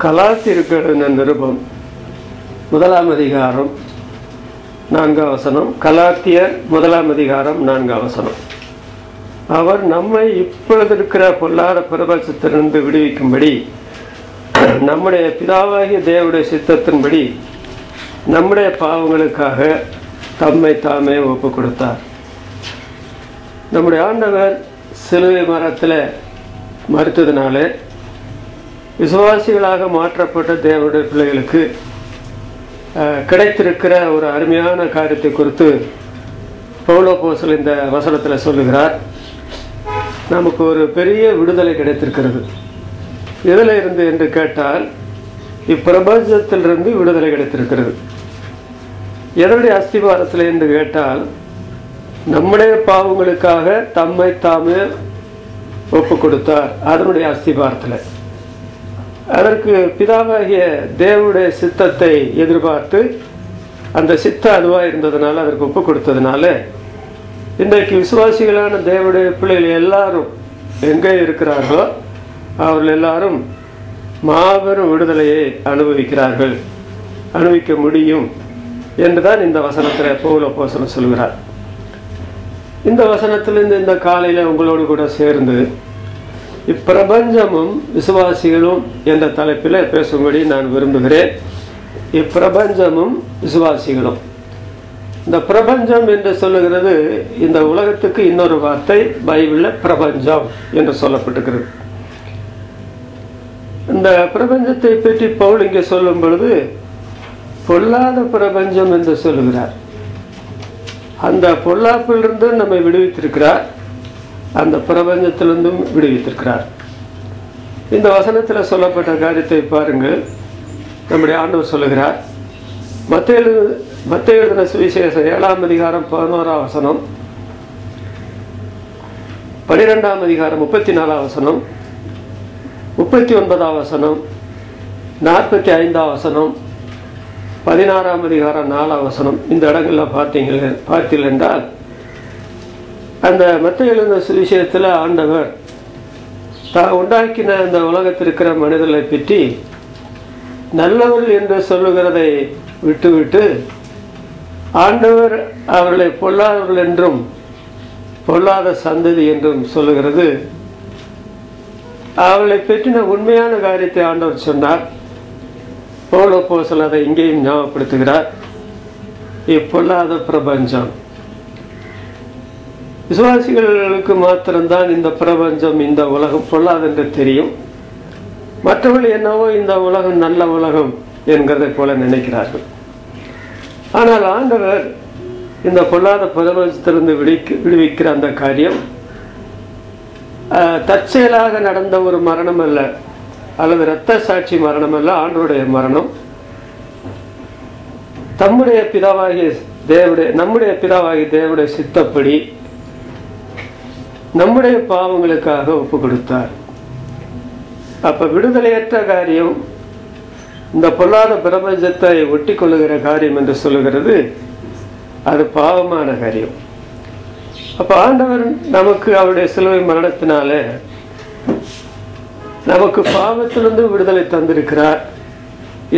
கலாத்தியருக்கு எழுதின நிருபம் 1ஆம் அதிகாரம் 4ஆம் வசனம். கலாத்தியர் 1ஆம் அதிகாரம் 4ஆம் வசனம். அவர் நம்மை இப்பொழுது இருக்கிற பொல்லாத பிரபஞ்சத்திலிருந்து விடுவிக்கும்படி நம்முடைய பிதாவாகிய தேவனுடைய சித்தத்தின்படி நம்முடைய பாவங்களுக்காக தம்மை தாமே ஒப்பு கொடுத்தார். நம்முடைய ஆண்டவர் சிலுவை மரத்தில் மறுத்ததினால விசுவாசிகளாக மாற்றப்பட்ட தேவனுடைய பிள்ளைகளுக்கு கிடைத்திருக்கிற ஒரு அருமையான காரியத்தை குறித்து பவுல் அப்போஸ்தலன் இந்த வசனத்தில் சொல்லுகிறார். நமக்கு ஒரு பெரிய விடுதலை கிடைத்திருக்கிறது. எதில் இருந்து என்று கேட்டால் இப்பிரபஞ்சத்திலிருந்து விடுதலை கிடைத்திருக்கிறது. எதனுடைய அஸ்திபாரத்தில் என்று கேட்டால் நம்முடைய பாவங்களுக்காக தம்மை தாமே ஒப்பு கொடுத்தார். அதனுடைய அஸ்திபாரத்தில் அதற்கு பிதாவாகிய தேவனுடைய சித்தத்தை எதிர்பார்த்து அந்த சித்தம் அதுவாக இருந்ததுனால அதற்கு ஒப்பு கொடுத்ததுனால இன்றைக்கு விசுவாசிகளான தேவனுடைய பிள்ளைகள் எல்லாரும் எங்கே இருக்கிறார்களோ அவர்கள் எல்லாரும் மாபெரும் விடுதலையை அனுபவிக்கிறார்கள், அனுபவிக்க முடியும் என்றுதான் இந்த வசனத்தில் பவுல் அப்போஸ்தலன் சொல்கிறார். இந்த வசனத்திலிருந்து இந்த காலையில் உங்களோடு கூட சேர்ந்து இப்பிரபஞ்சமும் விசுவாசிகளும் என்ற தலைப்பில் பேசும்படி நான் விரும்புகிறேன். இப்பிரபஞ்சமும் விசுவாசிகளும். இந்த பிரபஞ்சம் என்று சொல்லுகிறது இந்த உலகத்துக்கு இன்னொரு வார்த்தை பைபிளில் பிரபஞ்சம் என்று சொல்லப்பட்டிருக்கிறது. இந்த பிரபஞ்சத்தை பற்றி பவுல் இங்கே சொல்லும் பொழுது பொல்லாத பிரபஞ்சம் என்று சொல்லுகிறார். அந்த பொல்லாப்பிலிருந்து நம்மை விடுவித்திருக்கிறார், அந்த பிரபஞ்சத்திலிருந்தும் விடுவித்திருக்கிறார். இந்த வசனத்தில் சொல்லப்பட்ட காரியத்தை பாருங்கள். நம்முடைய ஆண்டவர் சொல்லுகிறார். மத்தேயு எழுதின சுவிசேஷம் 7ஆம் அதிகாரம் 11ஆம் வசனம், 12ஆம் அதிகாரம் 34ஆம் வசனம், 39ஆம் வசனம், 45ஆம் வசனம், 16ஆம் அதிகாரம் 4ஆம் வசனம். இந்த இடங்களில் பார்த்தீர்கள் என்றால் அந்த மத்தேயு எழுதின சுவிசேஷத்தில் ஆண்டவர் தான் உண்டாக்கின அந்த உலகத்திற்கிற மனிதர்களை பற்றி நல்லவர்கள் என்று சொல்லுகிறதை விட்டுவிட்டு ஆண்டவர் அவர்களை பொல்லாதவர்கள் என்றும் பொல்லாத சந்ததி என்றும் சொல்லுகிறது. அவர்களை பற்றின உண்மையான காரியத்தை ஆண்டவர் சொன்னார். பவுல் அப்போஸ்தலன் அதை இங்கேயும் ஞாபகப்படுத்துகிறார். இப்பொல்லாத பிரபஞ்சம் விசுவாசிகளுக்கு மாத்திரம்தான் இந்த பிரபஞ்சம், இந்த உலகம் பொல்லாது என்று தெரியும். மற்றவர்கள் என்னவோ இந்த உலகம் நல்ல உலகம் என்கிறதை போல நினைக்கிறார்கள். ஆனால் ஆண்டவர் இந்த பொல்லாத பிரபஞ்சத்திலிருந்து விடுவிக்கிற அந்த காரியம் தற்செயலாக நடந்த ஒரு மரணம் அல்ல, அல்லது இரத்த சாட்சி மரணம் அல்ல. ஆண்டவருடைய மரணம் நம்முடைய பிதாவாகிய தேவனுடைய சித்தப்படி நம்முடைய பாவங்களுக்காக ஒப்பு கொடுத்தார். அப்ப விடுதலையற்ற காரியம் இந்த பொல்லாத பிரபஞ்சத்தை ஒட்டி கொள்ளுகிற காரியம் என்று சொல்லுகிறது. அது பாவமான காரியம். அப்ப ஆண்டவர் நமக்கு அவருடைய சிலுவை மரணத்தினால நமக்கு பாவத்திலிருந்து விடுதலை தந்திருக்கிறார்.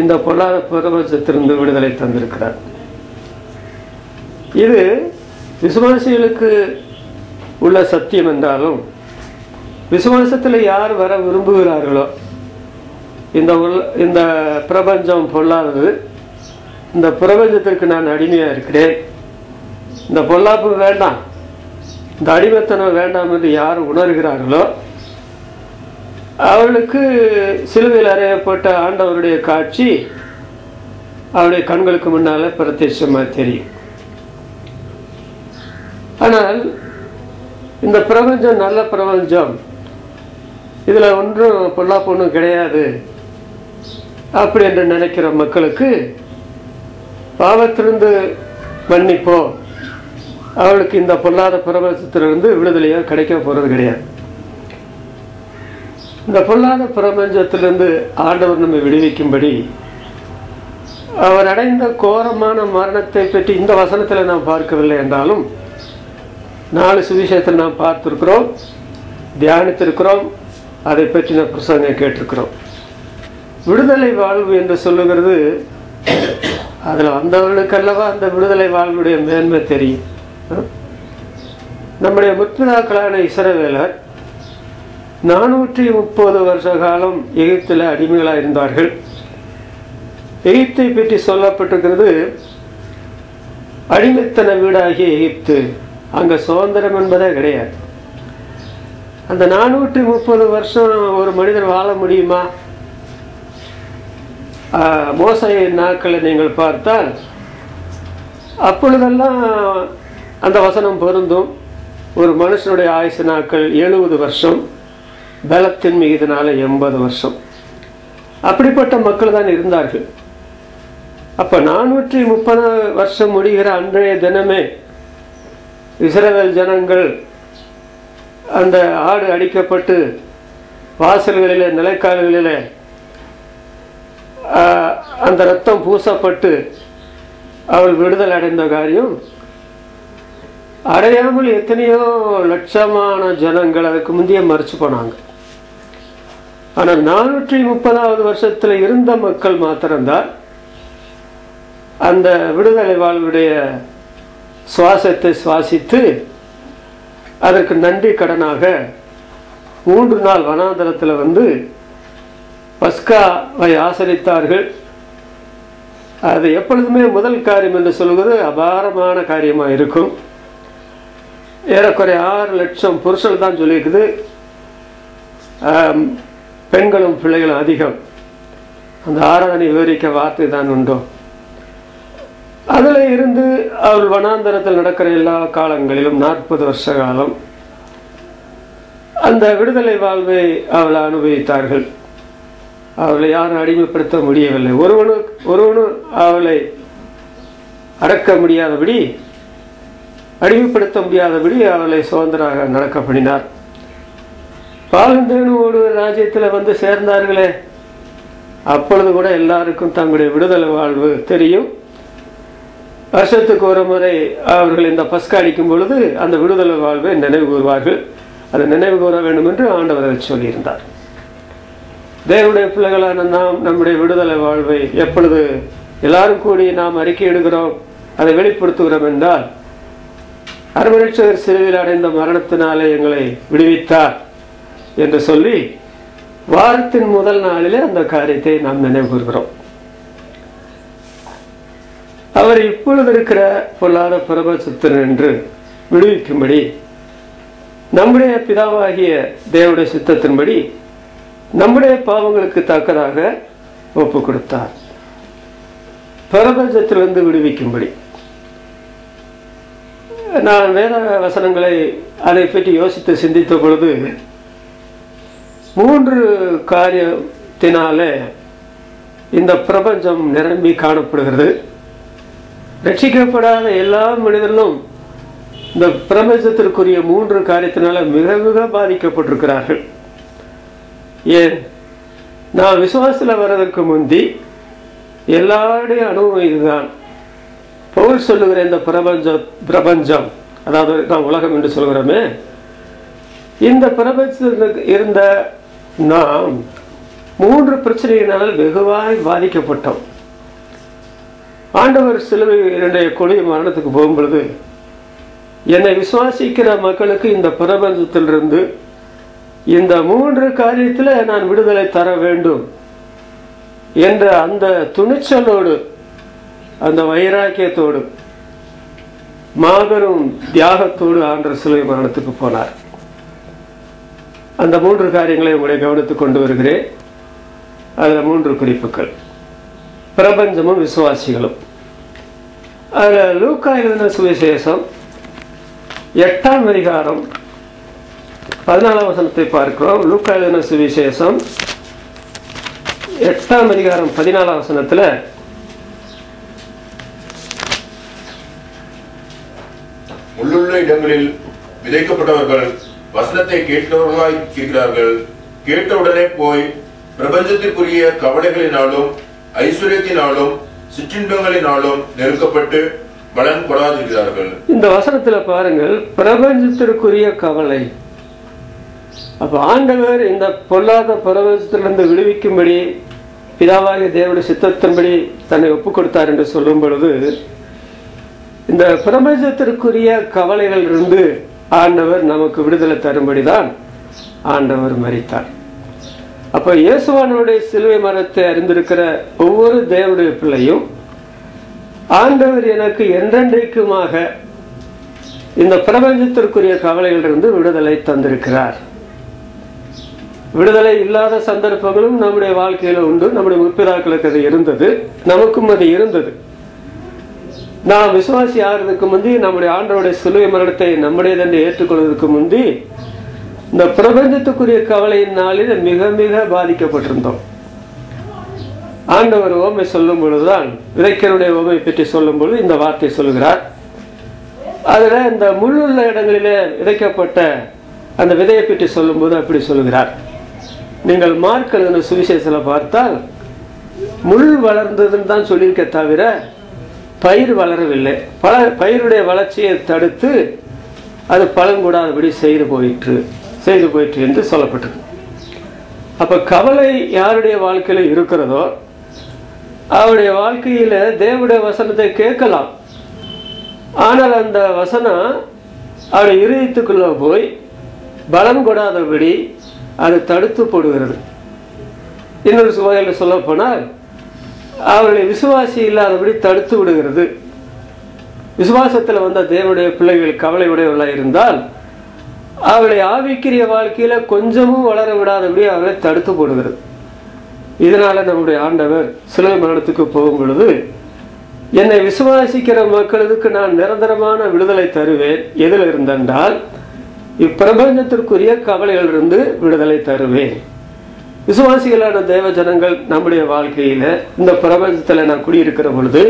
இந்த பொல்லாத பிரபஞ்சத்திலிருந்து விடுதலை தந்திருக்கிறார். இது விசுவாசிகளுக்கு உள்ள சத்தியம் என்றாலும் விசுவாசத்தில் யார் வர விரும்புகிறார்களோ இந்த பிரபஞ்சம் பொல்லாதது, இந்த பிரபஞ்சத்திற்கு நான் அடிமையாக இருக்கிறேன், இந்த பொல்லாப்பு வேண்டாம், இந்த அடிமைத்தனம் வேண்டாம் என்று யார் உணர்கிறார்களோ அவர்களுக்கு சிலுவையில் அறையப்பட்ட ஆண்டவருடைய காட்சி அவருடைய கண்களுக்கு முன்னால பிரத்யட்சமாக தெரியும். ஆனால் இந்த பிரபஞ்சம் நல்ல பிரபஞ்சம், இதுல ஒன்றும் பொல்லாப்பு ஒன்றும் கிடையாது அப்படி என்று நினைக்கிற மக்களுக்கு பாவத்திலிருந்து மன்னிப்போ அவளுக்கு இந்த பொல்லாத பிரபஞ்சத்திலிருந்து விடுதலையோ கிடைக்க போறது கிடையாது. இந்த பொல்லாத பிரபஞ்சத்திலிருந்து ஆண்டவர் நம்மை விடுவிக்கும்படி அவர் அடைந்த கோரமான மரணத்தை பற்றி இந்த வசனத்தில் நாம் பார்க்கவில்லை என்றாலும் 4 சுவிசேஷத்தில் நாம் பார்த்திருக்கிறோம், தியானித்திருக்கிறோம். அதை பற்றின பிரசங்கம் கேட்டிருக்கிறோம். விடுதலை வாழ்வு என்று சொல்லுகிறது, அதில் வந்தவர்களுக்கல்லவா அந்த விடுதலை வாழ்வுடைய மேன்மை தெரியும். நம்முடைய முற்பிதாக்களான இஸ்ரவேலர் 430 வருஷ காலம் எகிப்தில் அடிமைகளாக இருந்தார்கள். எகிப்தை பற்றி சொல்லப்பட்டிருக்கிறது, அடிமைத்தன வீடாகிய எகிப்து, அங்கே சுதந்திரம் என்பதே கிடையாது. அந்த 430 வருஷம் ஒரு மனிதர் வாழ முடியுமா? மோசையின் நாட்களை நீங்கள் பார்த்தால் அப்பொழுதெல்லாம் அந்த வசனம் பொருந்தும். ஒரு மனுஷனுடைய ஆயுசு நாட்கள் 70 வருஷம், பலத்தின் மிகுதினால 80 வருஷம். அப்படிப்பட்ட மக்கள் தான் இருந்தார்கள். அப்ப 430 வருஷம் முடிகிற அன்றைய தினமே இஸ்ரவேல் ஜனங்கள் அந்த ஆடு அடிக்கப்பட்டு வாசல்களிலே நிலைக்கால்களிலே அந்த ரத்தம் பூசப்பட்டு அவள் விடுதலை அடைந்த காரியம் அடையாமல் எத்தனையோ லட்சமான ஜனங்கள் அதுக்கு முந்தைய மறுச்சு போனாங்க. ஆனால் 430வது வருஷத்துல இருந்த மக்கள் மாத்திரம்தான் அந்த விடுதலை வாழ்வுடைய சுவாசத்தை சுவாசித்து அதற்கு நன்றி கடனாக 3 நாள் வனாந்தரத்தில் வந்து பஸ்காவை ஆசரித்தார்கள். அது எப்பொழுதுமே முதல் காரியம் என்று சொல்வது அபாரமான காரியமாக இருக்கும். ஏறக்குறைய 6 லட்சம் புருஷர்கள் தான் சொல்லியிருக்குது, பெண்களும் பிள்ளைகளும் அதிகம். அந்த ஆராதனை விவரிக்க வார்த்தை தான் உண்டோ. அதில் இருந்து அவள் வனாந்தரத்தில் நடக்கிற எல்லா காலங்களிலும் 40 வருஷ காலம் அந்த விடுதலை வாழ்வை அவளை அனுபவித்தார்கள். அவளை யாரும் அடிமைப்படுத்த முடியவில்லை. ஒருவனும் அவளை அடக்க முடியாதபடி, அடிமைப்படுத்த முடியாதபடி அவளை சுதந்திராக நடக்க பண்ணினார். பாலந்தேனோடு ராஜ்யத்தில் வந்து சேர்ந்தார்களே, அப்பொழுது கூட எல்லாருக்கும் தங்களுடைய விடுதலை வாழ்வு தெரியும். வருஷத்துக்கு ஒரு முறை அவர்கள் இந்த பஸ்கா அடிக்கும் பொழுது அந்த விடுதலை வாழ்வை நினைவு கூறுவார்கள். அதை நினைவு கூற வேண்டும் என்று ஆண்டவர் அதை சொல்லியிருந்தார். தேவனுடைய பிள்ளைகளான நாம் நம்முடைய விடுதலை வாழ்வை எப்பொழுது எல்லாரும் கூடி நாம் அறிக்கை எடுக்கிறோம், அதை வெளிப்படுத்துகிறோம் என்றால், அருமரட்சகர் சிலுவையில் அடைந்த மரணத்தினாலே எங்களை விடுவித்தார் என்று சொல்லி வாரத்தின் முதல் நாளிலே அந்த காரியத்தை நாம் நினைவு கூறுகிறோம். அவர் இப்பொழுது இருக்கிற பொல்லாத பிரபஞ்சத்தின் என்று விடுவிக்கும்படி நம்முடைய பிதாவாகிய தேவனுடைய சித்தத்தின்படி நம்முடைய பாவங்களுக்கு தக்கதாக ஒப்பு கொடுத்தார். பிரபஞ்சத்திலிருந்து விடுவிக்கும்படி. நான் வேத வசனங்களை அதை பற்றி யோசித்து சிந்தித்த பொழுது 3 காரியத்தினாலே இந்த பிரபஞ்சம் நிரம்பி காணப்படுகிறது. ரட்சிக்கப்படாத எல்லா மனிதர்களும் இந்த பிரபஞ்சத்திற்குரிய 3 காரியத்தினால மிக மிக பாதிக்கப்பட்டிருக்கிறார்கள். ஏன், நான் விசுவாசத்தில் வர்றதற்கு முந்தி எல்லாருடைய அனுபவம் இதுதான். பவுல் சொல்லுகிற இந்த பிரபஞ்சம், அதாவது நான் உலகம் என்று சொல்கிறோமே, இந்த பிரபஞ்சத்தில் இருந்த நாம் 3 பிரச்சனையினால் வெகுவாய் பாதிக்கப்பட்டோம். ஆண்டவர் சிலுவையினுடைய கொடிய மரணத்துக்கு போகும்பொழுது, என்னை விசுவாசிக்கிற மக்களுக்கு இந்த பிரபஞ்சத்திலிருந்து இந்த 3 காரியத்தில் நான் விடுதலை தர வேண்டும் என்ற அந்த துணிச்சலோடு, அந்த வைராக்கியத்தோடு, மாபெரும் தியாகத்தோடு ஆண்டவர் சிலுவை மரணத்துக்கு போனார். அந்த 3 காரியங்களை உங்களை கவனித்துக் கொண்டு வருகிறேன். அதில் 3 குறிப்புகள்: பிரபஞ்சமும் விசுவாசிகளும். அதில் லூக்கா எழுதின சுவிசேஷம் 8ஆம் அதிகாரம் 14ஆம் வசனத்தை பார்க்கிறோம். லூக்கா எழுதின சுவிசேஷம் 8ஆம் அதிகாரம் 14ஆம் வசனத்தில், முள்ளுள்ள இடங்களில் விதைக்கப்பட்டவர்கள் வசனத்தை கேட்கிறவர்களாய் இருக்கிறார்கள். கேட்டவுடனே போய் பிரபஞ்சத்திற்குரிய கவலைகளினாலும் ஐஸ்வர்யத்தினாலும் சிற்றின்பங்களினாலும் நெருக்கப்பட்டு பலன் கொடாதிருக்கிறார்கள். இந்த வசனத்துல பாருங்கள், பிரபஞ்சத்திற்குரிய கவலை, அப்போ ஆண்டவர் இந்த பொல்லாத பிரபஞ்சத்திலிருந்து விடுவிக்கும்படி பிதாவாகிய தேவனுடைய சித்தத்தின்படி தன்னை ஒப்பு கொடுத்தார் என்று சொல்லும் பொழுது, இந்த பிரபஞ்சத்திற்குரிய கவலைகள் இருந்து ஆண்டவர் நமக்கு விடுதலை தரும்படிதான் ஆண்டவர் மரித்தார். அப்ப இயேசுவானுடைய சிலுவை மரத்தை அறிந்திருக்கிற ஒவ்வொரு தேவனுடைய பிள்ளையும், ஆண்டவர் எனக்கு என்றென்றைக்குமாக இந்த பிரபஞ்சத்திற்குரிய கவலைகளிலிருந்து விடுதலை தந்திருக்கிறார். விடுதலை இல்லாத சந்தர்ப்பங்களும் நம்முடைய வாழ்க்கையில உண்டு. நம்முடைய முற்பிதாக்களுக்கு அது இருந்தது, நமக்கும் அது இருந்தது. நாம் விசுவாசி ஆகிறதுக்கு முந்தி, நம்முடைய ஆண்டவருடைய சிலுவை மரணத்தை நம்முடையதென்று ஏற்றுக்கொள்வதற்கு முந்தி, இந்த பிரபஞ்சத்துக்குரிய கவலையின் நாளில் மிக மிக பாதிக்கப்பட்டிருந்தோம். ஆண்டவர் ஓமை சொல்லும் பொழுதுதான், விதைக்கிறனுடைய ஓமை பற்றி சொல்லும் பொழுது இந்த வார்த்தை சொல்கிறார். அதுல இந்த முள்ளுள்ள இடங்களிலே விதைக்கப்பட்ட அந்த விதையை பற்றி சொல்லும் போது அப்படி சொல்லுகிறார். நீங்கள் மார்க் எழுதின சுவிசேஷத்தில் பார்த்தால் முள் வளர்ந்ததுன்னு தான் சொல்லியிருக்க தவிர பயிர் வளரவில்லை. பயிருடைய வளர்ச்சியை தடுத்து அது பழங்கூடாதபடி செய்து போயிற்று என்று சொல்லப்பட்டது. அப்ப கவலை யாருடைய வாழ்க்கையில இருக்கிறதோ அவருடைய வாழ்க்கையில தேவனுடைய வசனத்தை கேட்கலாம். ஆனால் அந்த வசனம் அவருடைய இருதயத்துக்குள்ள போய் பலம் கொடாதபடி அது தடுத்து போடுகிறது. இன்னொரு வகையில் சொல்ல போனால் அவர்களை விசுவாசி இல்லாதபடி தடுத்து விடுகிறது. விசுவாசத்தில் வந்த தேவனுடைய பிள்ளைகள் கவலை உடையவர்களாக இருந்தால் அவருடைய ஆவிக்குரிய வாழ்க்கையில கொஞ்சமும் வளர விடாதபடி அவர்களை தடுத்து போடுகிறது. இதனால நம்முடைய ஆண்டவர் சிலுவை மரணத்துக்கு போகும் பொழுது, என்னை விசுவாசிக்கிற மக்களுக்கு நான் நிரந்தரமான விடுதலை தருவேன். எதில் இருந்தென்றால் இப்பிரபஞ்சத்திற்குரிய கவலைகளிலிருந்து விடுதலை தருவேன். விசுவாசிகளான தேவ ஜனங்கள் நம்முடைய வாழ்க்கையில இந்த பிரபஞ்சத்துல நான் குடியிருக்கிற பொழுது,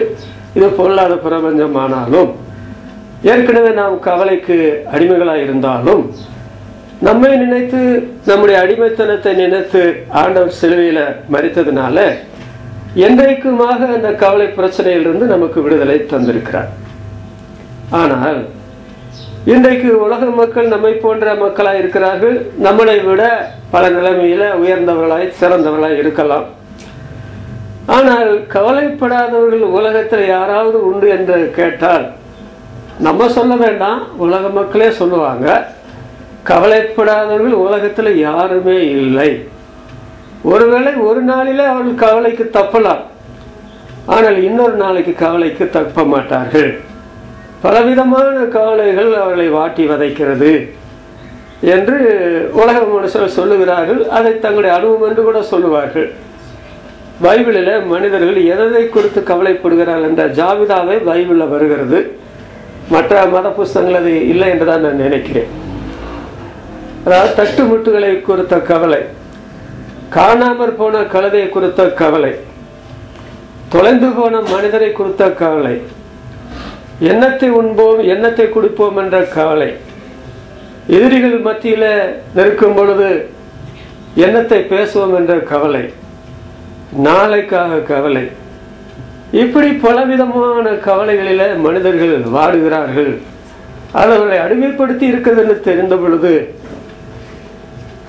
இது பொல்லாத பிரபஞ்சமானாலும், ஏற்கனவே நாம் கவலைக்கு அடிமைகளாக இருந்தாலும், நம்மை நினைத்து நம்முடைய அடிமைத்தனத்தை நினைத்து ஆண்டவர் சிலுவையில மரித்ததுனால என்றைக்குமாக அந்த கவலை பிரச்சனையிலிருந்து நமக்கு விடுதலை தந்திருக்கிறார். ஆனால் இன்றைக்கு உலக மக்கள் நம்மை போன்ற மக்களாய் இருக்கிறார்கள். நம்மளை விட பல நிலைமையில உயர்ந்தவர்களாய் சிறந்தவர்களாய் இருக்கலாம். ஆனால் கவலைப்படாதவர்கள் உலகத்தில் யாராவது உண்டு என்று கேட்டால் நம்ம சொல்ல வேண்டாம், உலக மக்களே சொல்லுவாங்க, கவலைப்படாதவர்கள் உலகத்தில் யாருமே இல்லை. ஒருவேளை ஒரு நாளிலே அவர்கள் கவலைக்கு தப்பலாம், ஆனால் இன்னொரு நாளைக்கு கவலைக்கு தப்ப மாட்டார்கள். பலவிதமான கவலைகள் அவர்களை வாட்டி வதைக்கிறது என்று உலக மனுஷர்கள் சொல்லுகிறார்கள். அதை தங்களுடைய அனுபவம் என்று கூட சொல்லுவார்கள். பைபிளில் மனிதர்கள் எதை குறித்து கவலைப்படுகிறார்கள் என்ற ஜாபிதாவை பைபிளில் வருகிறது. மற்ற மத புஸ்தகங்கள் அது இல்லை என்றுதான் நான் நினைக்கிறேன். அதாவது தட்டுமுட்டுகளை குறித்த கவலை, காணாமற் போன கழுதையை குறித்த கவலை, தொலைந்து போன மனிதரை குறித்த கவலை, எண்ணத்தை உண்போம் எண்ணத்தை குடிப்போம் என்ற கவலை, எதிரிகள் மத்தியில நிற்கும் பொழுது எண்ணத்தை பேசுவோம் என்ற கவலை, நாளைக்காக கவலை, இப்படி பலவிதமான கவலைகளில மனிதர்கள் வாடுகிறார்கள். அவர்களை அடிமைப்படுத்தி இருக்கிறது என்று தெரிந்த பொழுது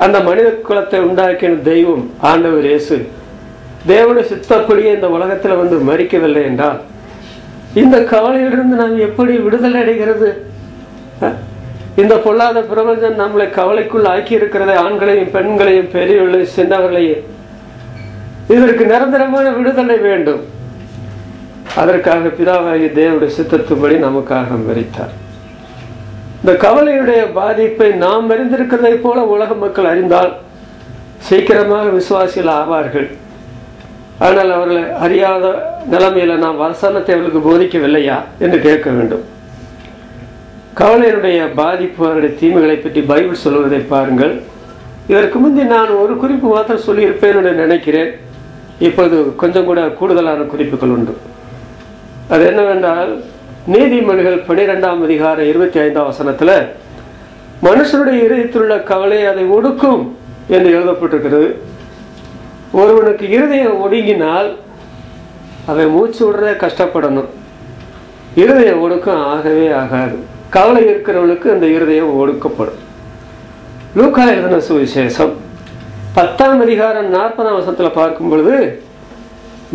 அந்த மனித குலத்தை உண்டாக்கின தெய்வம் ஆண்டவர் இயேசு தேவனுடைய சித்தப்படியே இந்த உலகத்தில் வந்து மரிக்கவில்லை என்றால் இந்த கவலையிலிருந்து நாம் எப்படி விடுதலை அடைகிறது? இந்த பொல்லாத பிரபஞ்சம் நம்மளை கவலைக்குள் ஆக்கி இருக்கிறதை, ஆண்களையும் பெண்களையும் பெரியவர்களையும் சின்னவர்களையும். இதற்கு நிரந்தரமான விடுதலை வேண்டும். அதற்காக பிதாவாகிய தேவனுடைய சித்தத்துப்படி நமக்காக மரித்தார். இந்த கவலையுடைய பாதிப்பை நாம் அறிந்திருக்கிறதை போல உலக மக்கள் அறிந்தால் சீக்கிரமாக விசுவாசிகள் ஆவார்கள். ஆனால் அவர்களை அறியாத நிலைமையில நாம் வசனத்தை அவர்களுக்கு போதிக்கவில்லையா என்று கேட்க வேண்டும். கவலையினுடைய பாதிப்பு, அவருடைய தீமைகளை பற்றி பைபிள் சொல்வதை பாருங்கள். இதற்கு முந்தி நான் ஒரு குறிப்பு மாத்திரம் சொல்லியிருப்பேன் என்று நினைக்கிறேன். இப்போது கொஞ்சம் கூட கூடுதலான குறிப்புகள் உண்டு. அது என்னவென்றால், நீதிமொழிகள் 12ஆம் அதிகாரம் 25ஆம் வசனத்துல மனுஷனுடைய இருதயத்தில் உள்ள கவலை அதை ஒடுக்கும் என்று எழுதப்பட்டிருக்கிறது. ஒருவனுக்கு இருதயம் ஒடுங்கினால் அவன் மூச்சு விடுறத கஷ்டப்படணும். இருதயம் ஒடுக்கம் ஆகவே ஆகாது. கவலை இருக்கிறவனுக்கு அந்த இருதயம் ஒடுக்கப்படும். லூக்கா எழுதின சுவிசேஷம் 10ஆம் அதிகாரம் 40ஆம் வசனத்தில் பார்க்கும் பொழுது,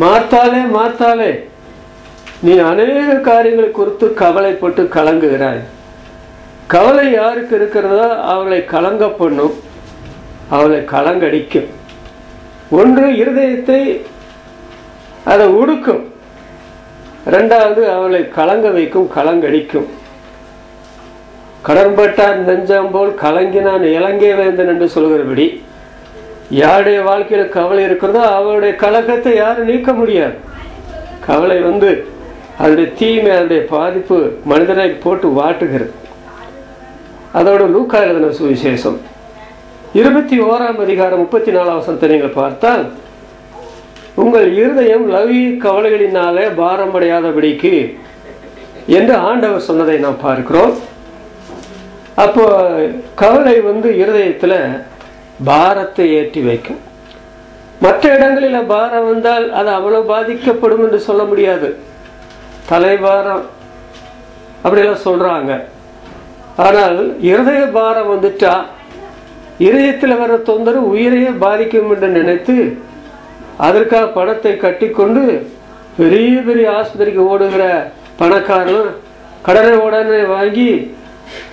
மார்த்தாளே மார்த்தாளே, நீ அநேக காரியங்களை குறித்து கவலைப்பட்டு கலங்குகிறாய். கவலை யாருக்கு இருக்கிறதோ அவளை கலங்க பண்ணும், அவளை கலங்கடிக்கும். ஒன்று இருதயத்தை அதை உடுக்கும், இரண்டாவது அவளை கலங்க வைக்கும், கலங்கடிக்கும். கடன்பட்டார் நெஞ்சம் போல் கலங்கினான் இலங்கை வேந்தன் என்று சொல்கிறபடி, யாருடைய வாழ்க்கையில கவலை இருக்கிறதோ அவருடைய கலக்கத்தை யாரும் நீக்க முடியாது. கவலை அதனுடைய தீமை, அதனுடைய பாதிப்பு மனிதனை போட்டு வாட்டுகிறது. அதோட லூக்கா எழுதின சுவிசேஷம் 21ஆம் அதிகாரம் 34ஆம் வசனத்தை நீங்கள் பார்த்தால், உங்கள் இருதயம் லௌகிக கவலைகளினாலே பாரமடையாதபடிக்கு என்று ஆண்டவர் சொன்னதை நாம் பார்க்கிறோம். அப்போ கவலை இருதயத்துல பாரத்தை ஏற்றி வைக்கும். மற்ற இடங்களில் பாரம் வந்தால் அது அவ்வளவு பாதிக்கப்படும் என்று சொல்ல முடியாது. தலைபாரம் அப்படியெல்லாம் சொல்றாங்க. ஆனால் இருதய பாரம் வந்துட்டா இருதயத்தில் வர தொந்தரவு உயிரையே பாதிக்கும் என்று நினைத்து அதற்காக பணத்தை கட்டி கொண்டு பெரிய பெரிய ஆஸ்பத்திரிக்கு ஓடுகிற பணக்காரனும் உடனே வாங்கி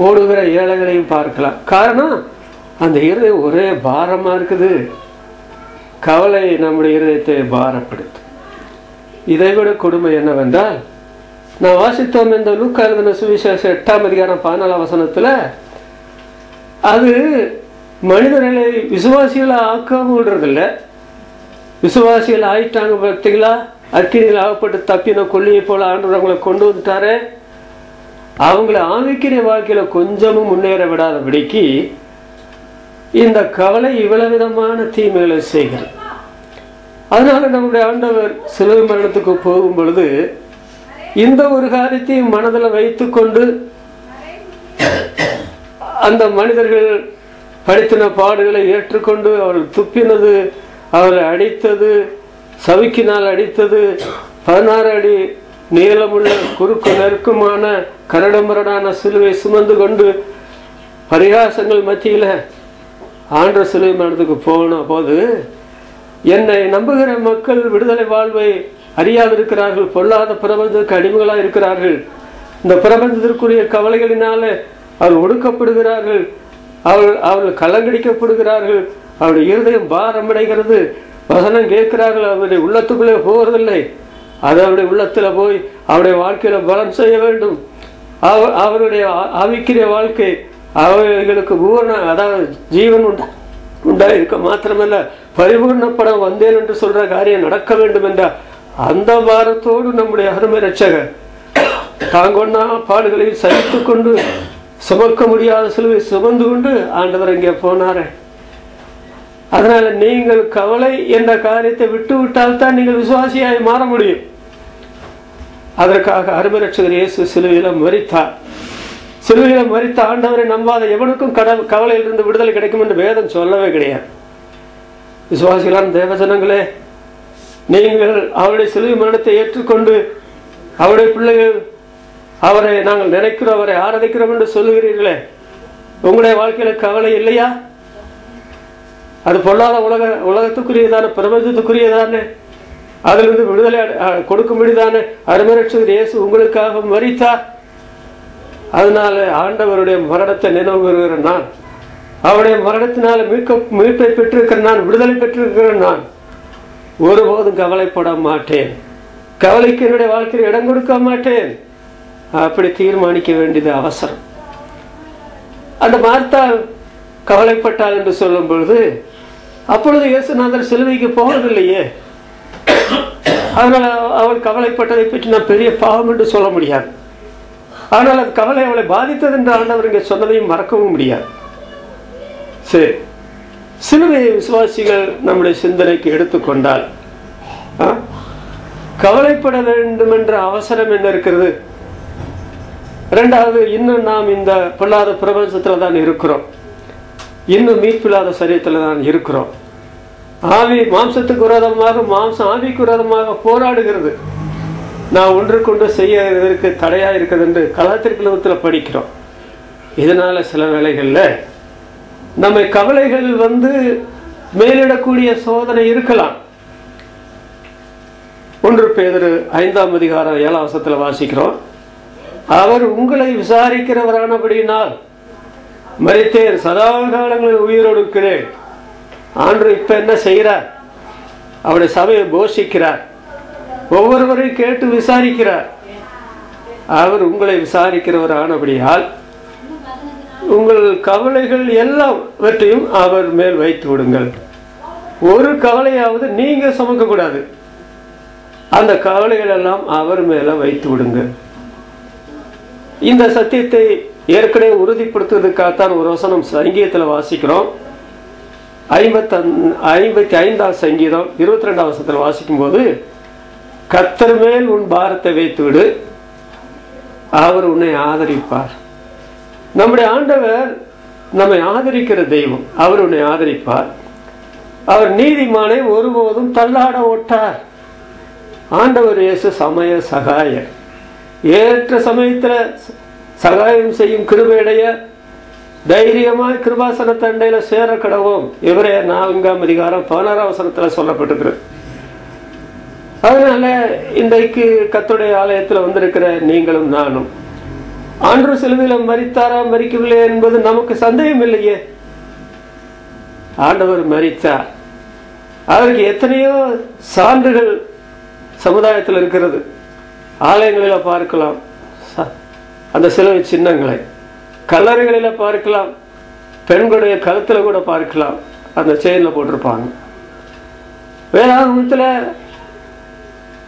ஓடுகிற ஏழைகளையும் பார்க்கலாம். காரணம், அந்த இருதயம் ஒரே பாரமா இருக்குது. கவலை நம்முடைய இருதயத்தை பாரப்படுத்தும். இதைவிட கொடுமை என்னவென்றால், நான் வாசித்தோம் இந்த லூக்கா எழுதின சுவிசேஷம் 8ஆம் அதிகாரம் 14ஆம் வசனத்துல, அது மனிதர்களை விசுவாசிகளை ஆக்காம விடுறதில்ல. விசுவாசிகள் ஆயிட்டாங்க பார்த்தீங்களா, அக்கினியில் ஆகப்பட்டு தப்பின கொல்லியை போல ஆண்டவர் அவங்களை கொண்டு வந்துட்டாரு. அவங்களை ஆவிக்கிற வாழ்க்கையில கொஞ்சமும் முன்னேற விடாதபடிக்கு இந்த கவலை இவ்வளவு விதமான தீமைகளை செய்கிறது. அதனால நம்முடைய ஆண்டவர் சிலுவை மரணத்துக்கு போகும் பொழுது இந்த ஒரு காரியத்தையும் மனதில் வைத்து கொண்டு, அந்த மனிதர்கள் படித்தின பாடுகளை ஏற்றுக்கொண்டு, அவர்கள் துப்பினது, அவரை அடித்தது, சவுக்கினால் அடித்தது, 16 அடி நீளமுள்ள குறுக்கு நெருக்கமான கரடுமுரடான சிலுவை சுமந்து கொண்டு பரிகாசங்கள் மத்தியில ஆண்டவர் சிலுவை மரணத்துக்கு போன போது, என்னை நம்புகிற மக்கள் விடுதலை வாழ்வை அறியாதிருக்கிறார்கள், பொல்லாத பிரபஞ்சத்துக்கு அடிமைகளாக இருக்கிறார்கள், இந்த பிரபஞ்சத்திற்குரிய கவலைகளினால அவர்கள் ஒடுக்கப்படுகிறார்கள், அவர்கள் கலங்கடிக்கப்படுகிறார்கள், அவருடைய இருதயம் பாரமடைகிறது, வசனம் கேட்கிறார்கள், அவருடைய உள்ளத்துக்குள்ளே போவதில்லை. அது அவருடைய உள்ளத்துல போய் அவருடைய வாழ்க்கையில பலம் செய்ய வேண்டும். அவருடைய ஆவிக்கிற வாழ்க்கை அவர்களுக்கு பூரண, அதாவது ஜீவன் உண்டாயிருக்க மாத்திரமல்ல, பரிபூர்ணப்பட வந்தேன் என்று சொல்ற காரியம் நடக்க வேண்டும் என்ற அந்த பாரத்தோடு நம்முடைய அருமை ரட்சகர் தாங்கொன்னா பாடுகளை சகித்து கொண்டு சுமக்க முடியாத சிலுவை சுமந்து கொண்டு ஆண்டவர் இங்கே போனாரே. அதனால நீங்கள் கவலை என்ற காரியத்தை விட்டு விட்டால் தான் நீங்கள் விசுவாசியாய் மாற முடியும். அதற்காக அருமை ரட்சகர் இயேசு சிலுவையில மரித்தார். சிலுவையில மரித்த ஆண்டவரை நம்பாத எவனுக்கும் கவலையிலிருந்து விடுதலை கிடைக்கும் என்று வேதம் சொல்லவே கிடையாது. விசுவாசிகளான தேவஜனங்களே, நீங்கள் அவருடைய சிலுவை மரணத்தை ஏற்றுக்கொண்டு அவருடைய பிள்ளைகள், அவரை நாங்கள் நினைக்கிறோம், அவரை ஆராதிக்கிறோம் என்று சொல்லுகிறீர்களே, உங்களுடைய வாழ்க்கையில கவலை இல்லையா? அது பொல்லாத உலகத்துக்குரியதான, பிரபஞ்சத்துக்குரியதானே, அதிலிருந்து விடுதலை கொடுக்கும்படிதானே அருமை ரட்சகர் இயேசு உங்களுக்காக மரித்தார். அதனால ஆண்டவருடைய மரணத்தை நினைவு கூறுகிற நான், அவருடைய மரணத்தினால மீட்பை பெற்றிருக்கிற நான், விடுதலை பெற்றிருக்கிற நான் ஒருபோதும் கவலைப்பட மாட்டேன், கவலைக்கு என்னுடைய வாழ்க்கையில் இடம் கொடுக்க மாட்டேன். அப்படி தீர்மானிக்க வேண்டியது அவசரம். அந்த மார்த்தாள் கவலைப்பட்டாள் என்று சொல்லும் பொழுது, அப்பொழுது இயேசுநாதர் சிலுவைக்கு போகவில்லையே. அதனால அவள் கவலைப்பட்டதை பற்றி நான் பெரிய பாவம் என்று சொல்ல முடியாது. ஆனால் அது கவலை அவளை பாதித்தது என்று ஆண்டவர் இங்கே சொன்னதையும் மறக்கவும் முடியாது. சரி, சிலுவையை விசுவாசிகள் நம்முடைய சிந்தனைக்கு எடுத்துக்கொண்டால் கவலைப்பட வேண்டும் என்ற அவசரம் என்ன இருக்கிறது? இரண்டாவது, இன்னும் நாம் இந்த பொல்லாத பிரபஞ்சத்துல தான் இருக்கிறோம், இன்னும் மீட்பில்லாத சரீரத்துல தான் இருக்கிறோம். ஆவி மாம்சத்துக்கு விரோதமாக, மாம்சம் ஆவிக்கு விரோதமாக போராடுகிறது. நான் ஒன்றுக்கொண்டு செய்யறதற்கு தடையா இருக்குது என்று கலாத்திர புத்தகத்தில் படிக்கிறோம். இதனால சில வேளைகள்ல நம்மை கவலைகள் மேலிடக்கூடிய சோதனை இருக்கலாம். 1 பேதுரு 5ஆம் அதிகாரம் 7ஆம் வசனத்தில் வாசிக்கிறோம், அவர் உங்களை விசாரிக்கிறவரானபடியினால் மரித்தேன், சதா காலங்களில் உயிரோடு இருக்கிறேன். ஆண்டவர் இப்ப என்ன செய்கிறார்? அவருடைய சபையை போஷிக்கிறார், ஒவ்வொருவரையும் கேட்டு விசாரிக்கிறார். அவர் உங்களை விசாரிக்கிறவரானபடியால் உங்கள் கவலைகள் எல்லாவற்றையும் அவர் மேல் வைத்து விடுங்கள். ஒரு கவலையாவது நீங்க சுமக்க கூடாது, அந்த கவலைகள் எல்லாம் அவர் மேல வைத்து விடுங்கள். இந்த சத்தியத்தை ஏற்கனவே உறுதிப்படுத்துவதற்காகத்தான் ஒரு வசனம் சங்கீதத்தில் வாசிக்கிறோம். 55ஆம் சங்கீதம் 22ஆம் வசனத்தில் வாசிக்கும் போது, கர்த்தர் மேல் உன் பாரத்தை வைத்து விடு, அவர் உன்னை ஆதரிப்பார். நம்முடைய ஆண்டவர் நம்மை ஆதரிக்கிற தெய்வம், அவர் உன்னை ஆதரிப்பார். அவர் நீதிமானை ஒருபோதும் தள்ளாட ஓட்டார். ஆண்டவர் இயேசு சமய சகாயர், ஏற்ற சமயத்தில் சகாயம் செய்யும் கிருபையுடைய தைரியமாய் கிருபாசன தண்டையில சேர கடவோம். எபிரேயர் 4ஆம் அதிகாரம் 16ஆம் வசனத்தில் சொல்லப்பட்டிருக்கிறது. அதனால இன்றைக்கு கர்த்தருடைய ஆலயத்தில் வந்திருக்கிற நீங்களும் நானும், ஆண்டவர் சிலுவையில் மரித்தாரா மரிக்கவில்லை என்பது நமக்கு சந்தேகம் இல்லையே. ஆண்டவர் மரித்தார். அதற்கு எத்தனையோ சான்றுகள் சமுதாயத்தில் இருக்கிறது. ஆலயங்களில் பார்க்கலாம் அந்த சிலுவை சின்னங்களை, கல்லறைகளில் பார்க்கலாம், பெண்களுடைய கழுத்துல கூட பார்க்கலாம், அந்த செயின்ல போட்டிருப்பாங்க. வேதாகமத்தில்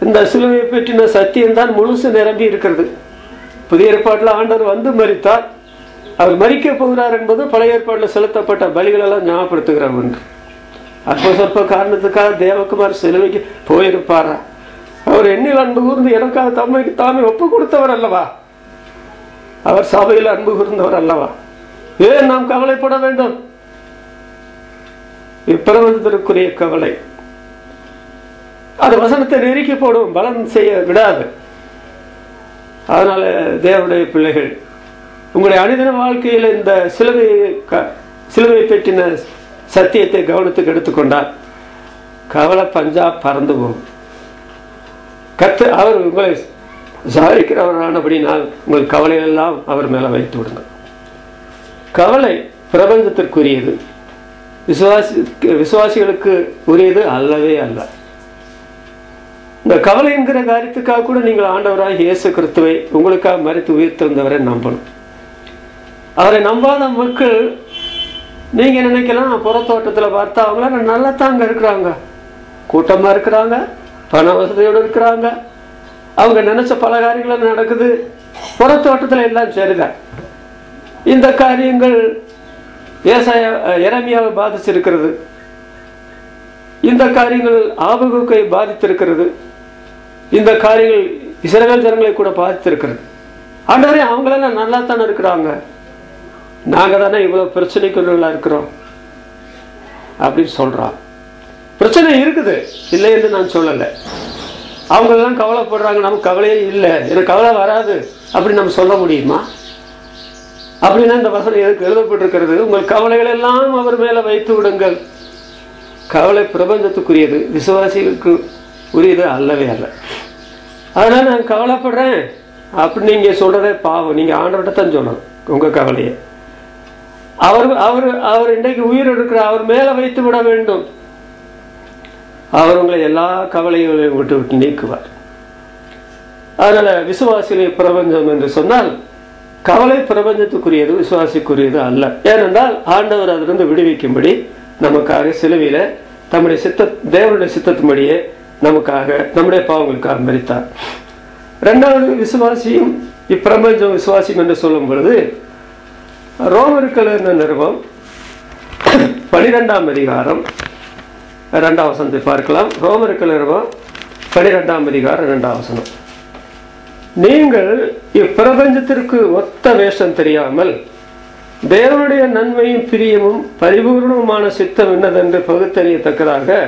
இந்த சிலுவையை பற்றின சத்தியம்தான் முழுசு நிரம்பி இருக்கிறது. புதிய ஏற்பாட்டில் ஆண்டவர் மரித்தார், அவர் மரிக்க போகிறார் என்பது பழைய ஏற்பாட்டில் செலுத்தப்பட்ட பலிகள் எல்லாம் ஞாபகப்படுத்துகிறார் ஒன்று. அற்ப சொற்ப காரணத்துக்காக தேவகுமார் சிலுவைக்கு போயிருப்பாரா? அவர் எண்ணில் அன்பு கூர்ந்து எனக்காக தம்மைக்கு தாமே ஒப்பு கொடுத்தவர் அல்லவா? அவர் சபையில் அன்பு கூர்ந்தவர் அல்லவா? ஏன் நாம் கவலைப்பட வேண்டும்? இப்பிரபஞ்சத்திற்குரிய கவலை அது வசனத்தை நெருக்கி போடும், பலன் செய்ய விடாது. அதனால தேவனுடைய பிள்ளைகள், உங்களுடைய அனுதின வாழ்க்கையில் இந்த சிலுவை பற்றின சத்தியத்தை கவனத்துக்கு எடுத்துக்கொண்டால் கவலை பஞ்சா பறந்து போகும். அவர் உங்களை விசாரிக்கிறவரானபடினால் உங்கள் கவலையெல்லாம் அவர் மேல வைத்து விடுங்க. கவலை பிரபஞ்சத்திற்குரியது, விசுவாசிகளுக்கு உரியது அல்லவே அல்ல. இந்த கவலை என்கிற காரியத்துக்காக கூட நீங்கள் ஆண்டவராக இயேசு கிறிஸ்துவை உங்களுக்காக மரித்து உயிர்த்தெழுந்தவரை நம்பணும். அவரை நம்பாத மக்கள் நீங்க நினைக்கலாம், புறத்தோட்டத்தில் பார்த்தா அவங்கள நல்லா தாங்க இருக்கிறாங்க, கூட்டமா இருக்கிறாங்க, பண வசதியோடு இருக்கிறாங்க, அவங்க நினைச்ச பல காரியங்களும் நடக்குது, புறத்தோட்டத்தில் எல்லாம் சரிதான். இந்த காரியங்கள் எரேமியாவை பாதிச்சிருக்கிறது, இந்த காரியங்கள் ஆபகுக்கை பாதித்திருக்கிறது, இந்த காரியங்கள் இஸ்ரவேல் ஜனங்களை கூட பாதித்திருக்கிறது. ஆண்டவரே அவங்களெல்லாம் நல்லா தானே இருக்கிறாங்க, நாங்க தானே இவ்வளவு பிரச்சனைக்குள்ளா இருக்கிறோம் அப்படின்னு சொல்றான். பிரச்சனை இருக்குது, இல்லை என்று நான் சொல்லலை. அவங்களெல்லாம் கவலைப்படுறாங்க, நமக்கு கவலையே இல்லை, எனக்கு கவலை வராது அப்படின்னு நம்ம சொல்ல முடியுமா? அப்படின்னா இந்த வசனம் எதுக்கு எழுதப்பட்டிருக்கிறது? உங்கள் கவலைகள் எல்லாம் அவர் மேல வைத்து விடுங்கள். கவலை பிரபஞ்சத்துக்குரியது, விசுவாசிகளுக்கு உரியது அல்லவே அல்ல. அதனால நான் கவலைப்படுறேன் அப்படின்னு நீங்க சொல்றதே பாவம். நீங்க ஆண்டவர்கிட்ட தான் சொல்லணும் உங்க கவலையை. அவர் இன்றைக்கு உயிர் எடுக்கிற அவர் மேல வைத்து விட வேண்டும். அவர் உங்களை எல்லா கவலைகளையும் விட்டு நீக்குவார். அதனால விசுவாசிகளை பிரபஞ்சம் என்று சொன்னால் கவலை பிரபஞ்சத்துக்குரியது, விசுவாசிக்குரியது அல்ல. ஏனென்றால் ஆண்டவர் அதிலிருந்து விடுவிக்கும்படி நமக்காக சிலுவையில தம்முடைய தேவனுடைய சித்தத்தின்படியே நமக்காக நம்முடைய பாவங்களுக்காக மரித்தார். இரண்டாவது விசுவாசியும் இப்பிரபஞ்சம் விசுவாசியும் என்று சொல்லும் பொழுது ரோமர்கள் நிறுவம் 12ஆம் அதிகாரம் 2ஆம் வசனத்தை பார்க்கலாம். ரோமர்கள் நிறுவம் 12ஆம் அதிகாரம் 2ஆம் வசனம். நீங்கள் இப்பிரபஞ்சத்திற்கு ஒத்த வேஷம் தெரியாமல் தேவனுடைய நன்மையும் பிரியமும் பரிபூர்ணமான சித்தம் என்னதென்று பகுத்தறியத்தக்கதாக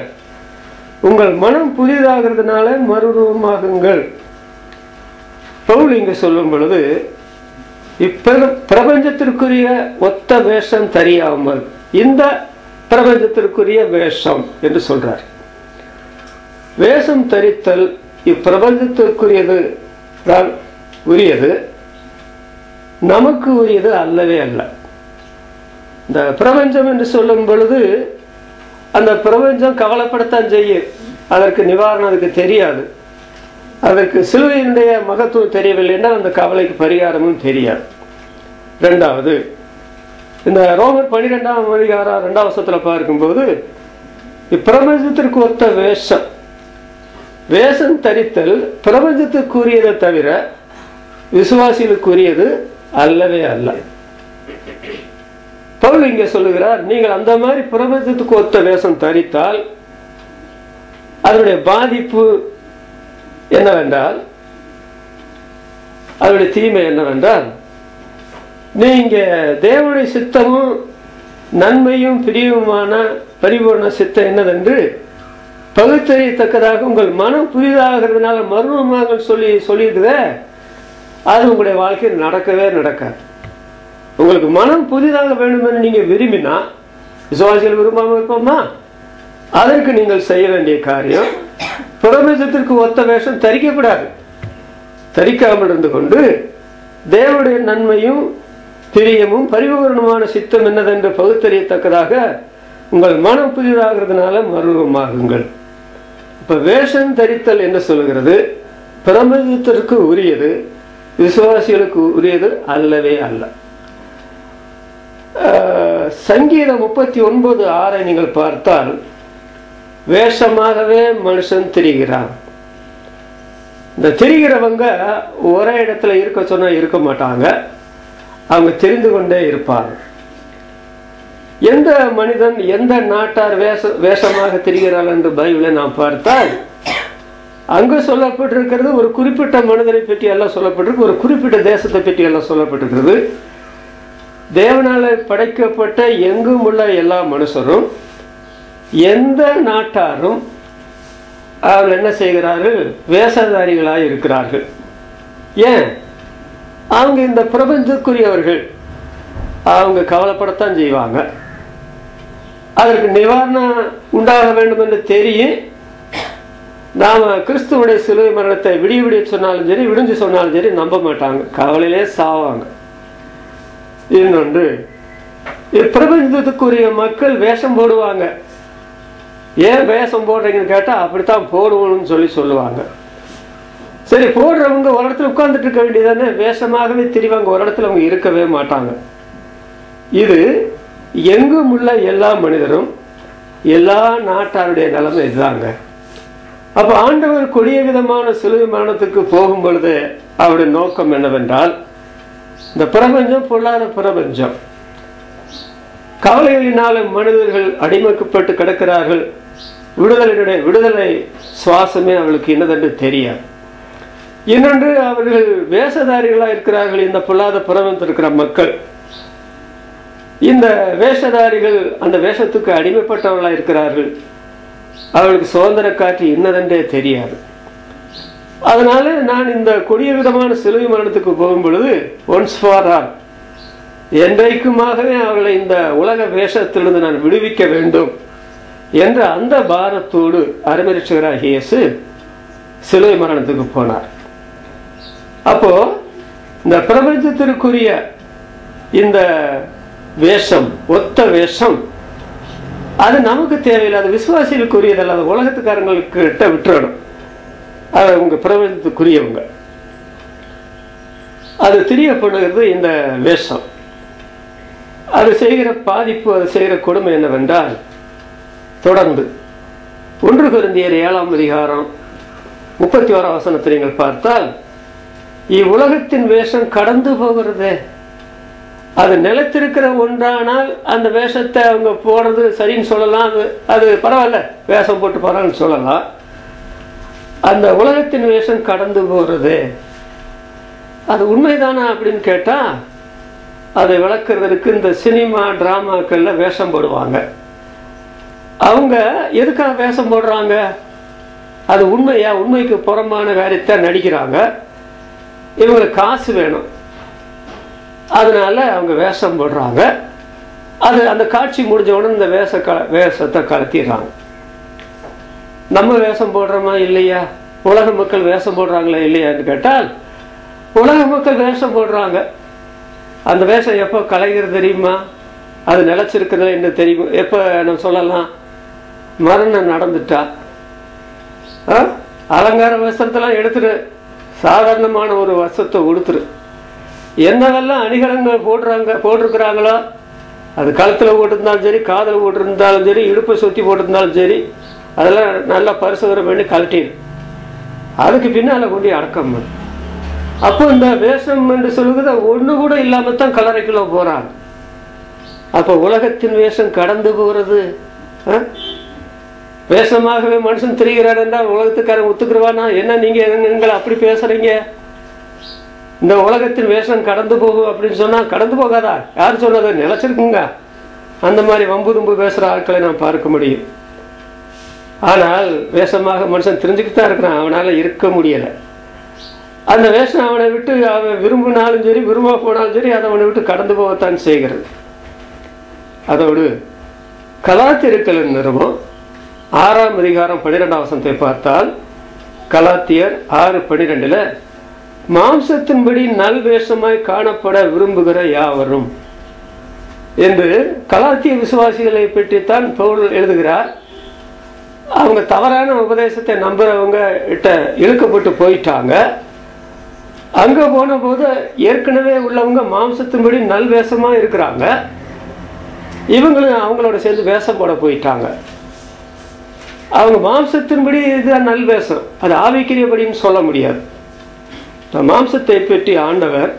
உங்கள் மனம் புதிதாகிறதுனால மறுரூபமாகுங்கள். பவுல் இங்கு சொல்லும் பொழுது பிரபஞ்சத்திற்குரிய ஒத்த வேஷம் தெரியாமல் இந்த பிரபஞ்சத்திற்குரிய வேஷம் என்று சொல்றார். வேஷம் தரித்தல் இப்பிரபஞ்சத்திற்குரியது தான் உரியது, நமக்கு உரியது அல்லவே அல்ல. இந்த பிரபஞ்சம் என்று சொல்லும் பொழுது அந்த பிரபஞ்சம் கவலைப்படத்தான் செய்யும். அதற்கு நிவாரணம் அதுக்கு தெரியாது. அதற்கு சிலுவையினுடைய மகத்துவம் தெரியவில்லை என்றால் அந்த கவலைக்கு பரிகாரமும் தெரியாது. இரண்டாவது, இந்த ரோமர் 12ஆம் அதிகாரம் 2ஆம் வசனத்தில் பார்க்கும்போது இப்பிரபஞ்சத்திற்கு ஒத்த வேஷம், வேஷம் தரித்தல் பிரபஞ்சத்துக்குரியதை தவிர விசுவாசிகளுக்குரியது அல்லவே அல்ல. பவுல் இங்கே சொல்லுகிறார், நீங்கள் அந்த மாதிரி பிரபஞ்சத்துக்கு ஒத்த வேஷம் தரித்தால் அதனுடைய பாதிப்பு என்னவென்றால், அதனுடைய தீமை என்னவென்றால், நீங்க தேவனுடைய சித்தமும் நன்மையும் பிரிவுமான பரிபூர்ண சித்தம் என்னதென்று பகுத்தறியத்தக்கதாக உங்கள் மனம் புதிதாகிறதுனால மர்மமாக சொல்லிடுத, அது உங்களுடைய வாழ்க்கையில் நடக்கவே நடக்காது. உங்களுக்கு மனம் புதிதாக வேண்டும் என்று நீங்க விரும்பினா, விசுவாசிகள் விரும்பாமல் இருப்போமா? அதற்கு நீங்கள் செய்ய வேண்டிய காரியம், பிரபஞ்சத்திற்கு ஒத்த வேஷம் தரிக்கப்படாது. தரிக்காமல் இருந்து கொண்டு தேவனுடைய நன்மையும் பிரியமும் பரிபூர்ணமான சித்தம் என்னதென்று பகுத்தறியத்தக்கதாக உங்கள் மனம் புதிதாகிறதுனால மறுரூபமாகுங்கள். இப்ப வேஷம் தரித்தல் என்று சொல்லுகிறது பிரபஞ்சத்திற்கு உரியது, விசுவாசிகளுக்கு உரியது அல்லவே அல்ல. சங்கீதம் 39:6 நீங்கள் பார்த்தால், வேஷமாகவே மனுஷன் திரிகிறான். இந்த திரிகிறவங்க ஒரே இடத்துல இருக்க சொன்னா இருக்க மாட்டாங்க, அவங்க தெரிந்து கொண்டே இருப்பாங்க. எந்த மனிதன் எந்த நாட்டார் வேஷமாக திரிகிறாள் என்று பைபிளை நாம் பார்த்தால், அங்கு சொல்லப்பட்டிருக்கிறது ஒரு குறிப்பிட்ட மனிதனை பற்றி எல்லாம் சொல்லப்பட்டிருக்கு, ஒரு குறிப்பிட்ட தேசத்தை பற்றி எல்லாம் சொல்லப்பட்டிருக்கிறது. தேவனால படைக்கப்பட்ட எங்கும் உள்ள எல்லா மனுஷரும் எந்த நாட்டாரும் அவர்கள் என்ன செய்கிறார்கள்? வேஷதாரிகளாய் இருக்கிறார்கள். ஏன்? அவங்க இந்த பிரபஞ்சத்துக்குரியவர்கள், அவங்க கவலைப்படத்தான் செய்வாங்க. அதற்கு நிவாரணம் உண்டாக வேண்டும் என்று தெரியும். நாம கிறிஸ்துவனுடைய சிலுவை மரணத்தை விடிய சொன்னாலும் சரி, விடிஞ்சு சொன்னாலும் சரி நம்ப மாட்டாங்க, கவலையிலே சாவாங்க. இன்னொன்று, பிரபஞ்சத்துக்குரிய மக்கள் வேஷம் போடுவாங்க. ஏன் வேஷம் போடுறீங்கன்னு கேட்டா, அப்படித்தான் போடுவோம்னு சொல்லுவாங்க. சரி, போடுறவங்க ஒரு இடத்துல உட்கார்ந்துட்டு இருக்க வேண்டியதானே, வேஷமாகவே திரிவாங்க, ஒரு இடத்துல அவங்க இருக்கவே மாட்டாங்க. இது எங்கும் உள்ள எல்லா மனிதரும் எல்லா நாட்டாருடைய நிலைமை இதுதாங்க. அப்ப ஆண்டவர் கொடிய விதமான சிலுவை மரணத்துக்கு போகும் பொழுது அவருடைய நோக்கம் என்னவென்றால், இந்த பிரபஞ்சம் பொல்லாத பிரபஞ்சம், கவலைகளினால மனிதர்கள் அடிமைக்கப்பட்டு கிடக்கிறார்கள். விடுதலை சுவாசமே அவளுக்கு என்னதென்று தெரியாது. இன்னொன்று, அவர்கள் வேஷதாரிகளாக இருக்கிறார்கள். இந்த பொல்லாத பிரபஞ்சத்தில் இருக்கிற மக்கள், இந்த வேஷதாரிகள் அந்த வேஷத்துக்கு அடிமைப்பட்டவர்களாக இருக்கிறார்கள். அவர்களுக்கு சுதந்திர காற்று என்னதென்றே தெரியாது. அதனால நான் இந்த கொடிய விதமான சிலுவை மரணத்துக்கு போகும் பொழுது ஒன்ஸ் ஃபார் ஆல் என்றைக்குமாகவே அவர்களை இந்த உலக வேஷத்திலிருந்து நான் விடுவிக்க வேண்டும் என்ற அந்த பாரத்தோடு அருமை ரட்சகராகிய இயேசு சிலுவை மரணத்துக்கு போனார். அப்போ இந்த பிரபஞ்சத்திற்குரிய இந்த வேஷம், ஒத்த வேஷம், அது நமக்கு தேவையில்லை, அது விசுவாசிகளுக்குரியதல்ல, அது உலகத்துக்காரங்களுக்கு கிட்ட விட்டுறணும். அது உங்க பிரபஞ்சத்துக்குரியவங்க. அது தெரியப்படுகிறது இந்த வேஷம். அது செய்கிற பாதிப்பு, அது செய்கிற கொடுமை என்னவென்றால், தொடர்ந்து 1 கொரிந்தியர் 7ஆம் அதிகாரம் 31ஆம் வசனத்தை நீங்கள் பார்த்தால், இவ்வுலகத்தின் வேஷம் கடந்து போகிறது. அது நிலைத்திருக்கிற ஒன்றானால் அந்த வேஷத்தை அவங்க போடுறது சரின்னு சொல்லலாம், அது பரவாயில்ல, வேஷம் போட்டு போறாங்கன்னு சொல்லலாம். அந்த உலகத்தின் வேஷம் கடந்து போகிறது, அது உண்மைதானா அப்படின்னு கேட்டா, அதை விளக்குறதுக்கு இந்த சினிமா டிராமாக்கள்ல வேஷம் போடுவாங்க. அவங்க எதுக்காக வேஷம் போடுறாங்க? அது உண்மையா? உண்மைக்கு புறமான காரியத்தை நடிக்கிறாங்க. இவங்களுக்கு காசு வேணும், அதனால அவங்க வேஷம் போடுறாங்க. அது அந்த காட்சி முடிஞ்ச உடனே இந்த வேஷத்தை கலத்திடுறாங்க. நம்ம வேஷம் போடுறோமா இல்லையா, உலக மக்கள் வேஷம் போடுறாங்களா இல்லையான்னு கேட்டால் உலக மக்கள் வேஷம் போடுறாங்க. அந்த வேஷம் எப்போ கலைகிறது தெரியுமா, அது நிலைச்சிருக்கிறதுல என்ன தெரியும், எப்போ நம்ம சொல்லலாம், மரணம் நடந்துட்டா அலங்கார வஸ்திரத்தெல்லாம் எடுத்துரு, சாதாரணமான ஒரு வஸ்திரத்தை உடுத்துரு. என்னவெல்லாம் அணிகலங்கள் போட்டிருக்கிறாங்களோ, அது கழுத்தில் போட்டிருந்தாலும் சரி, காதில் போட்டிருந்தாலும் சரி, இடுப்பை சுற்றி போட்டிருந்தாலும் சரி, அதெல்லாம் நல்லா பரிசுகரம் பண்ணி கழட்டிடு. அதுக்கு பின்னால் கொண்டு அடக்கம் பண்ணு. அப்போ இந்த வேஷம் என்று சொல்லுகிறது ஒன்று கூட இல்லாமத்தான் கல்லறைக்குள்ள போறாங்க. அப்போ உலகத்தின் வேஷம் கடந்து போகிறது. வேஷமாகவே மனுஷன் திரிகிறார் என்றால் உலகத்துக்காரன் ஒத்துக்கிறவானா? என்ன நீங்க எங்களை அப்படி பேசுறீங்க? இந்த உலகத்தின் வேஷம் கடந்து போகும் அப்படின்னு சொன்னா கடந்து போகாதா? யார் சொன்னது? நிலைச்சிருக்குங்க. அந்த மாதிரி வம்பு தும்பு பேசுற ஆட்களை நான் பார்க்க முடியும். ஆனால் வேஷமாக மனுஷன் தெரிஞ்சுக்கிட்டு தான் இருக்கிறான், அவனால இருக்க முடியல. அந்த வேஷம் அவனை விட்டு அவன் விரும்பினாலும் சரி, விரும்ப போனாலும் சரி, அதை அவனை விட்டு கடந்து போகத்தான் செய்கிறது. அதோடு கலாத்தியர்கள் நிறுவனம் 6ஆம் அதிகாரம் 12ஆம் வசனத்தை பார்த்தால், கலாத்தியர் 6:12 மாம்சத்தின்படி நல்வேஷமாய் காணப்பட விரும்புகிற யாவரும் என்று கலாத்திய விசுவாசிகளை பற்றித்தான் பவுல் எழுதுகிறார். அவங்க தவறான உபதேசத்தை நம்புறவங்க கிட்ட இழுக்கப்பட்டு போயிட்டாங்க. அங்க போன போது ஏற்கனவே உள்ளவங்க மாம்சத்தின்படி நல்வேஷமா இருக்கிறாங்க, இவங்களும் அவங்களோட சேர்ந்து வேஷம் போட போயிட்டாங்க. அவங்க மாம்சத்தின்படி இதுதான் நல்வேஷம், அது ஆவிக்கிரியபடின்னு சொல்ல முடியாது. மாம்சத்தை பற்றி ஆண்டவர்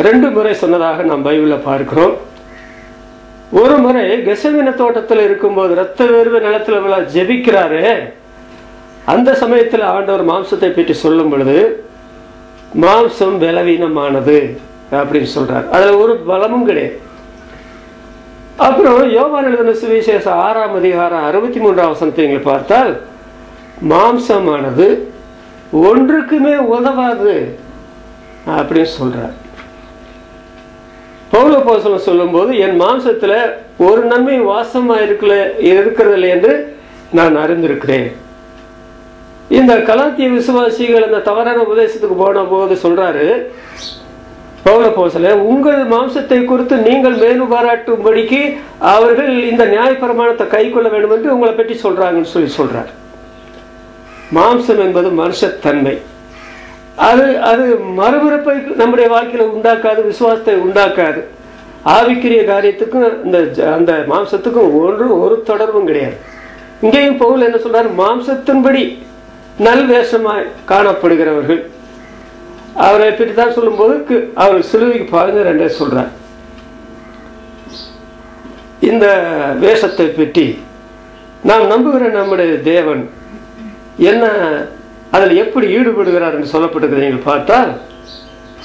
2 முறை சொன்னதாக நாம் பைபிளில் பார்க்கிறோம். ஒரு முறை கெசமேனே தோட்டத்தில் இருக்கும்போது ரத்த வேர்வை நிலத்தில் விழா ஜெபிக்கிறாரு. அந்த சமயத்தில் ஆண்டவர் மாம்சத்தை பற்றி சொல்லும் பொழுது மாம்சம் பலவீனமானது அப்படின்னு சொல்றார். அதுல ஒரு பலமும் கிடையாது. அப்புறம் யோவான் எழுதின சுவிசேஷம் 6ஆம் அதிகாரம் 63ஆம் வசனத்தை நீங்கள் பார்த்தால், மாம்சமானது ஒன்றுக்குமே உதவாது அப்படின்னு சொல்றார். பவுல் அப்போஸ்தலன் சொல்லும் போது, என் மாம்சத்துல ஒரு நன்மை வாசமா இருக்கிறதில்லை என்று நான் அறிந்திருக்கிறேன். இந்த கலாத்திய விசுவாசிகள் அந்த தவறான உபதேசத்துக்கு போன போது சொல்றாரு பவுல் அப்போஸ்தலன், உங்கள் மாம்சத்தை குறித்து நீங்கள் மேனு பாராட்டும்படிக்கு அவர்கள் இந்த நியாயப்பிரமாணத்தை கை கொள்ள வேண்டும் என்று உங்களை பற்றி சொல்றாங்கன்னு சொல்றார். மாம்சம் என்பது மனுஷத்தன்மை. அது மறுபிறப்பை நம்முடைய வாழ்க்கையில உண்டாக்காது, விசுவாசத்தை உண்டாக்காது. ஆவிக்குரிய காரியத்துக்கும் அந்த மாம்சத்துக்கும் ஒரு தொடர்பும் கிடையாது. இங்கேயும் பவுல் என்ன சொல்றாரு, மாம்சத்தின்படி நல்வேஷமாய் காணப்படுகிறவர்கள் அவரை பற்றி தான் சொல்லும் போது அவர் சிலுவைக்கு பாருங்க 2 சொல்றார். இந்த வேஷத்தை பற்றி நாம் நம்புகிற நம்முடைய தேவன் என்ன அதில் எப்படி ஈடுபடுகிறார் என்று சொல்லப்பட்டிருக்கிறது நீங்கள் பார்த்தால்,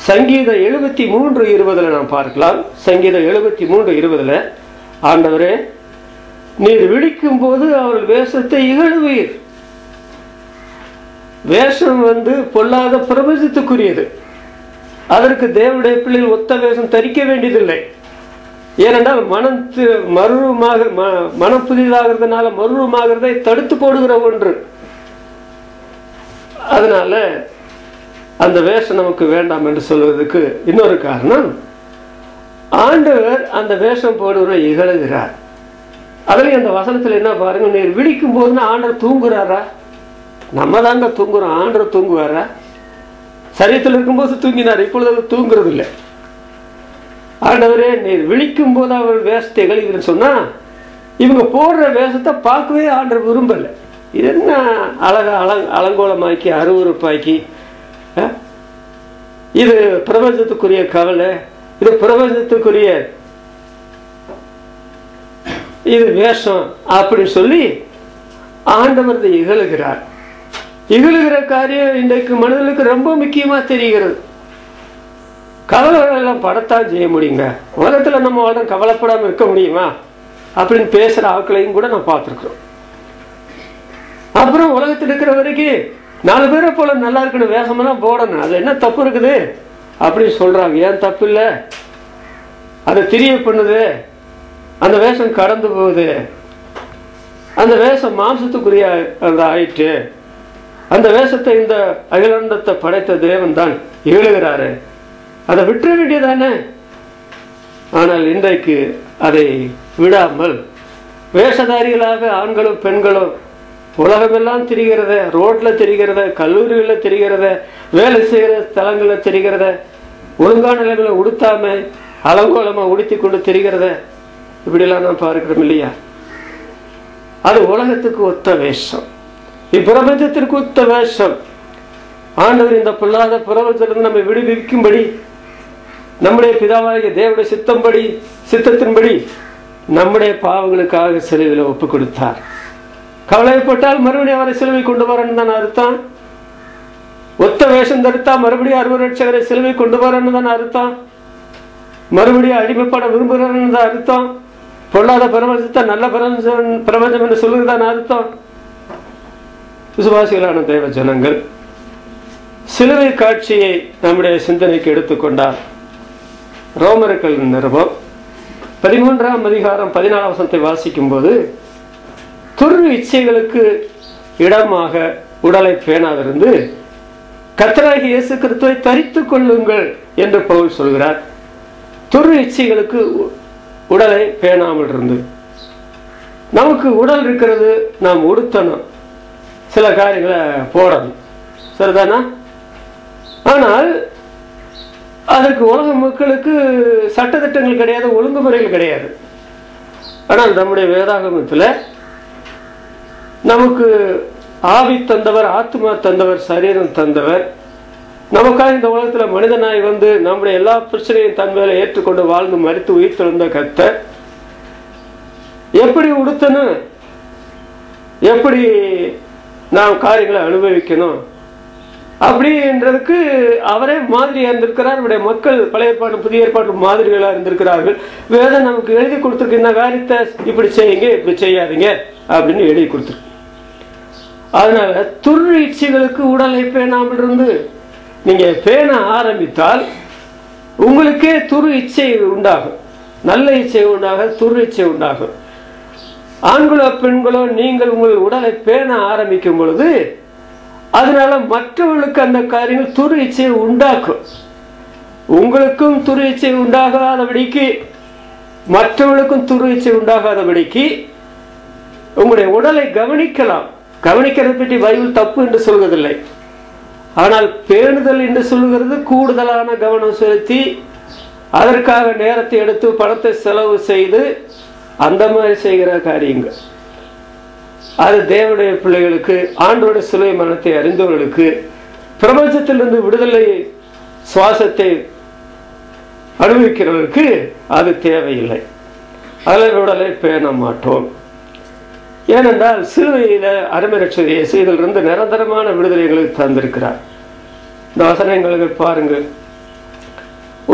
சங்கீதம் 73:20 நாம் பார்க்கலாம். சங்கீதம் 73:20 ஆண்டவரே, நீர் விழிக்கும் போது அவர்கள் வேஷத்தை இகழுவீர். வேஷம் பொல்லாத பிரபஞ்சத்துக்குரியது. அதற்கு தேவனுடைய பிள்ளைகள் ஒத்த வேஷம் தரிக்க வேண்டியதில்லை. ஏனென்றால் மனம் புதிதாகிறதுனால மறுரூபமாகிறதை தடுத்து போடுகிற ஒன்று. அதனால அந்த வேஷம் நமக்கு வேண்டாம் என்று சொல்வதற்கு இன்னொரு காரணம், ஆண்டவர் அந்த வேஷம் போடுவதை இகழுகிறார். அதுலயும் அந்த வசனத்துல என்ன பாருங்க, நீர் விழிக்கும் போதுன்னா ஆண்டவர் தூங்குறாரா? நம்ம தாங்க தூங்குறோம், ஆண்டவர் தூங்குவாரா? சரீரத்தில் இருக்கும்போது தூங்கினார், இப்பொழுது தூங்குறது இல்லை. ஆண்டவரே, நீர் விழிக்கும் போது அவர் வேஷத்தை இகழுகிறேன்னு சொன்னா இவங்க போடுற வேஷத்தை பார்க்கவே ஆண்டவர் விரும்பல. இது என்ன அழகா அலங்கோலமாக்கி அருவருப்பாக்கி, இது பிரபஞ்சத்துக்குரிய கவலை, இது பிரபஞ்சத்துக்குரிய இது வேஷம் அப்படின்னு சொல்லி ஆண்டவர் இகழுகிறார். இகழுகிற காரியம் இன்றைக்கு மனிதனுக்கு ரொம்ப முக்கியமா தெரிகிறது. கவலைகள் எல்லாம் படத்தான் செய்ய முடியுங்க. உலகத்துல நம்ம வாழ்க்கை கவலைப்படாம இருக்க முடியுமா அப்படின்னு பேசுற ஆட்களையும் கூட நான் பார்த்துருக்கிறோம். அப்புறம் உலகத்தில் இருக்கிற வரைக்கும் 4 பேரை போல நல்லா இருக்கணும், வேஷமெல்லாம் போடணும், அது என்ன தப்பு இருக்குது அப்படின்னு சொல்றாங்க. ஏன் தப்பு இல்லை? அதை தெரிய பண்ணுது. அந்த வேஷம் கடந்து போகுது, அந்த வேஷம் மாம்சத்துக்குரிய அந்த ஆயிற்று, அந்த வேஷத்தை இந்த அகிலாண்டத்தை படைத்த தேவன் தான் ஏழுகிறாரு, அதை விட்டுற வேண்டியதானே. ஆனால் இன்றைக்கு அதை விடாமல் வேஷதாரிகளாக ஆண்களும் பெண்களும் உலகமெல்லாம் தெரிகிறத, ரோட்ல தெரிகிறத, கல்லூரிகளில் தெரிகிறத, வேலை செய்கிற ஸ்தலங்களில் தெரிகிறத, ஒழுங்கான நிலைமையில உடுத்தாம அலங்கோலமா உடுத்தி கொண்டு தெரிகிறத இப்படிலாம் நான் பார்க்கிறோம் இல்லையா? அது உலகத்துக்கு ஒத்த வேஷம், இப்பிரபஞ்சத்திற்கு ஒத்த வேஷம். ஆண்டவர் இந்த பொல்லாத பிரபஞ்சத்திலிருந்து நம்மை விடுவிக்கும்படி நம்முடைய பிதாவாகிய தேவனுடைய சித்தத்தின்படி நம்முடைய பாவங்களுக்காக சிலுவையில் ஒப்பு கொடுத்தார். கவலைப்பட்டால் மறுபடியும் அவரை சிலுவை கொண்டு வரணும் தான் அர்த்தம். ஒத்த வேஷம் தடுத்தா மறுபடியும் அருவ ரட்சகரை சிலுவை கொண்டு வரணும் தான் அர்த்தம். மறுபடியும் அடிமைப்பட விரும்புகிறன்னு தான் அர்த்தம். பொல்லாத பிரபஞ்சத்தை நல்ல பிரபஞ்சம் என்று சொல்லுறதுதான் அர்த்தம். விசுவாசிகளான தேவ ஜனங்கள் சிலுவை காட்சியை நம்முடைய சிந்தனைக்கு எடுத்துக்கொண்டார். ரோமர்கள் நிருபம் 13ஆம் அதிகாரம் 14ஆம் வசனத்தை வாசிக்கும் போது, துரு இச்சைகளுக்கு இடமாக உடலை பேணாதிருந்து கர்த்தராகிய இயேசு கிறிஸ்துவை தரித்துக் கொள்ளுங்கள் என்று பவுல் சொல்கிறார். துரு இச்சைகளுக்கு உடலை பேணாமல் இருந்து, நமக்கு உடல் இருக்கிறது, நாம் உடுத்தணும், சில காரியங்களை போடணும், சரிதானா? ஆனால் அதற்கு உலக மக்களுக்கு சட்டத்திட்டங்கள் கிடையாது, ஒழுங்குமுறைகள் கிடையாது. ஆனால் நம்முடைய வேதாகமத்தில் நமக்கு ஆவி தந்தவர், ஆத்மா தந்தவர், சரீரம் தந்தவர், நமக்காக இந்த உலகத்தில் மனிதனாய் வந்து நம்முடைய எல்லா பிரச்சனையும் தன் மேல ஏற்றுக்கொண்டு வாழ்ந்து மரித்து உயிர் தெழுந்த கர்த்தர் எப்படி உடுத்தணும், எப்படி நாம் காரியங்களை அனுபவிக்கணும் அப்படின்றதுக்கு அவரே மாதிரியா இருந்திருக்கிறார். நம்முடைய மக்கள் பழைய ஏற்பாடு புதிய ஏற்பாடு மாதிரிகளா இருந்திருக்கிறார்கள். வேதம் நமக்கு எழுதி கொடுத்துருக்கு, இந்த காரியத்தை இப்படி செய்யுங்க, இப்படி செய்யாதீங்க அப்படின்னு எழுதி கொடுத்துருக்கு. அதனால துரு இச்சைகளுக்கு உடலை பேணாமல் இருந்து நீங்க பேண ஆரம்பித்தால் உங்களுக்கே துரு இச்சை உண்டாகும், நல்ல இச்சை உண்டாக துரு இச்சை உண்டாகும். ஆண்களோ பெண்களோ நீங்கள் உங்கள் உடலை பேண ஆரம்பிக்கும் பொழுது அதனால மற்றவர்களுக்கு அந்த காரியங்கள் துரு இச்சையை உண்டாக்கும். உங்களுக்கும் துரு இச்சை உண்டாகாதபடிக்கு, மற்றவர்களுக்கும் துரு இச்சை உண்டாகாதபடிக்கு உங்களுடைய உடலை கவனிக்கலாம். கவனிக்கிறதை பற்றி பைபிள் தப்பு என்று சொல்வதில்லை. ஆனால் பேணுதல் என்று சொல்லுகிறது கூடுதலான கவனம் செலுத்தி அதற்காக நேரத்தை எடுத்து பணத்தை செலவு செய்து அந்த மாதிரி செய்கிற காரியங்கள். அது தேவனுடைய பிள்ளைகளுக்கு, ஆண்டோட சிலுவை மரணத்தை அறிந்தவர்களுக்கு, பிரபஞ்சத்திலிருந்து விடுதலை சுவாசத்தை அனுபவிக்கிறவர்களுக்கு அது தேவையில்லை. அதில் உடலை பேண மாட்டோம். ஏனென்றால் சிலுவையில அருமை ரட்சகர் இயேசு இதிலிருந்து நிரந்தரமான விடுதலைகளுக்கு தந்திருக்கிறார். இந்த வசனங்களுக்கு பாருங்கள்.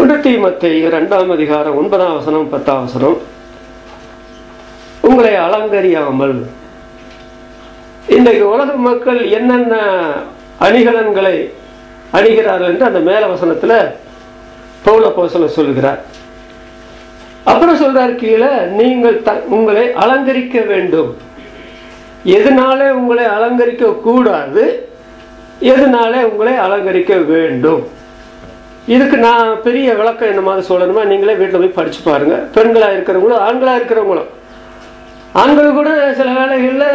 1 தீமோத்தேயு 2ஆம் அதிகாரம் 9ஆம் வசனம் 10ஆம் வசனம், உங்களை அலங்கரியாமல். இன்றைக்கு உலக மக்கள் என்னென்ன அணிகலன்களை அணிகிறார்கள் என்று அந்த மேல வசனத்துல பவுல் அப்போஸ்தலர் சொல்லுகிறார். அப்புறம் சொல்றார் கீழே, நீங்கள் உங்களை அலங்கரிக்க வேண்டும். எதனாலே உங்களை அலங்கரிக்க கூடாது, எதனாலே உங்களை அலங்கரிக்க வேண்டும். இதுக்கு நான் பெரிய விளக்கம் என்ன மாதிரி சொல்லணுமா, நீங்களே வீட்டில் போய் படிச்சு பாருங்க. பெண்களா இருக்கிறவங்களும் ஆண்களா இருக்கிறவங்களும், ஆண்கள் கூட சில வேளைகளில்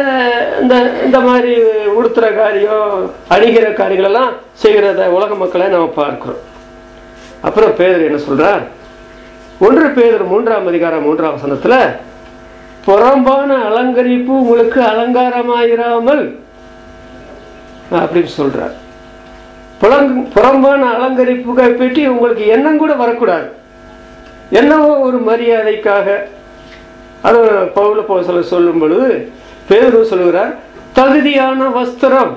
இந்த மாதிரி உடுத்துற காரியம் அணிகிற காரியங்கள் எல்லாம் செய்கிறத உலக மக்களை நம்ம பார்க்கிறோம். அப்புறம் பேதர் என்ன சொல்றார், 1 பேதர் 3ஆம் அதிகாரம் 3ஆம் வசனத்துல, புறம்பான அலங்கரிப்பு உங்களுக்கு அலங்காரமாயிராமல் அப்படின்னு சொல்றார். புறம்பான அலங்கரிப்புகளை பற்றி உங்களுக்கு எண்ணம் கூட வரக்கூடாது. என்னவோ ஒரு மரியாதைக்காக அது பவுல் அப்போஸ்தலர் சொல்லும் பொழுது பேதுரு சொல்லுகிறார், தகுதியான வஸ்திரம்,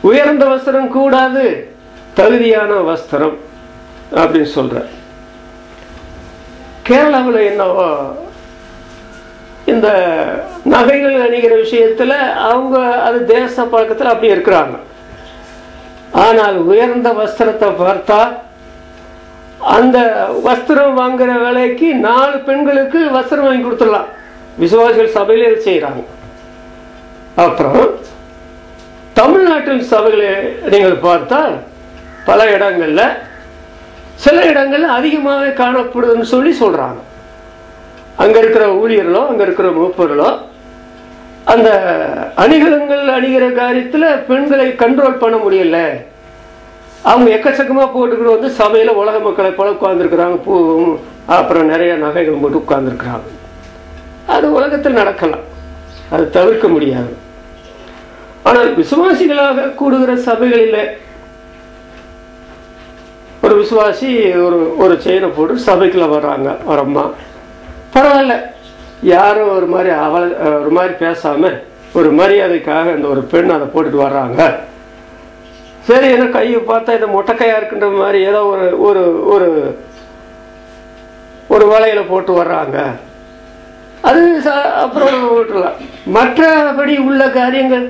உயர்ந்த வஸ்திரம் கூடாது, தகுதியான வஸ்திரம் அப்படின்னு சொல்றார். கேரளாவில் என்னவோ இந்த நகைகள் அணிகிற விஷயத்துல அவங்க அது தேச பழக்கத்தில் அப்படி இருக்கிறாங்க. ஆனால் உயர்ந்த வஸ்திரத்தை பார்த்தா அந்த வஸ்திரம் வாங்குற வேலைக்கு 4 பெண்களுக்கு வஸ்திரம் வாங்கி கொடுத்துடலாம். விசுவாசிகள் சபையிலே செய்யறாங்க. அப்புறம் தமிழ்நாட்டில் சபைகளை நீங்கள் பார்த்தால் பல இடங்கள்ல சில இடங்கள்ல அதிகமாக காணப்படுதுன்னு சொல்றாங்க. அங்க இருக்கிற ஊழியர்களோ அங்க இருக்கிற மூப்பர்களோ அந்த அணிகலங்கள் அணிகிற காரியத்துல பெண்களை கண்ட்ரோல் பண்ண முடியல. அவங்க எக்கச்சக்கமா போட்டுக்கிட்டு வந்து சபையில உலக மக்களை போல உட்கார்ந்துருக்கிறாங்க. பூவும் அப்புறம் நிறைய நகைகள் போட்டு உட்கார்ந்துருக்கிறாங்க. அது உலகத்தில் நடக்கலாம், அது தவிர்க்க முடியாது. ஆனால் விசுவாசிகளாக கூடுகிற சபைகளில் ஒரு விசுவாசி ஒரு செயினை போட்டு சபைக்குள்ள வர்றாங்க. வரம்மா பரவாயில்ல, யாரும் ஒரு மாதிரி பேசாம ஒரு மரியாதைக்காக அந்த ஒரு பெண் அதை போட்டுட்டு வர்றாங்க. சரி, என்ன கையை பார்த்தா இதை மொட்டைக்கையா இருக்குன்ற மாதிரி ஏதோ ஒரு ஒரு ஒரு வலையில போட்டு வர்றாங்க. அது அப்புறம் விட்டுலாம். மற்றபடி உள்ள காரியங்கள்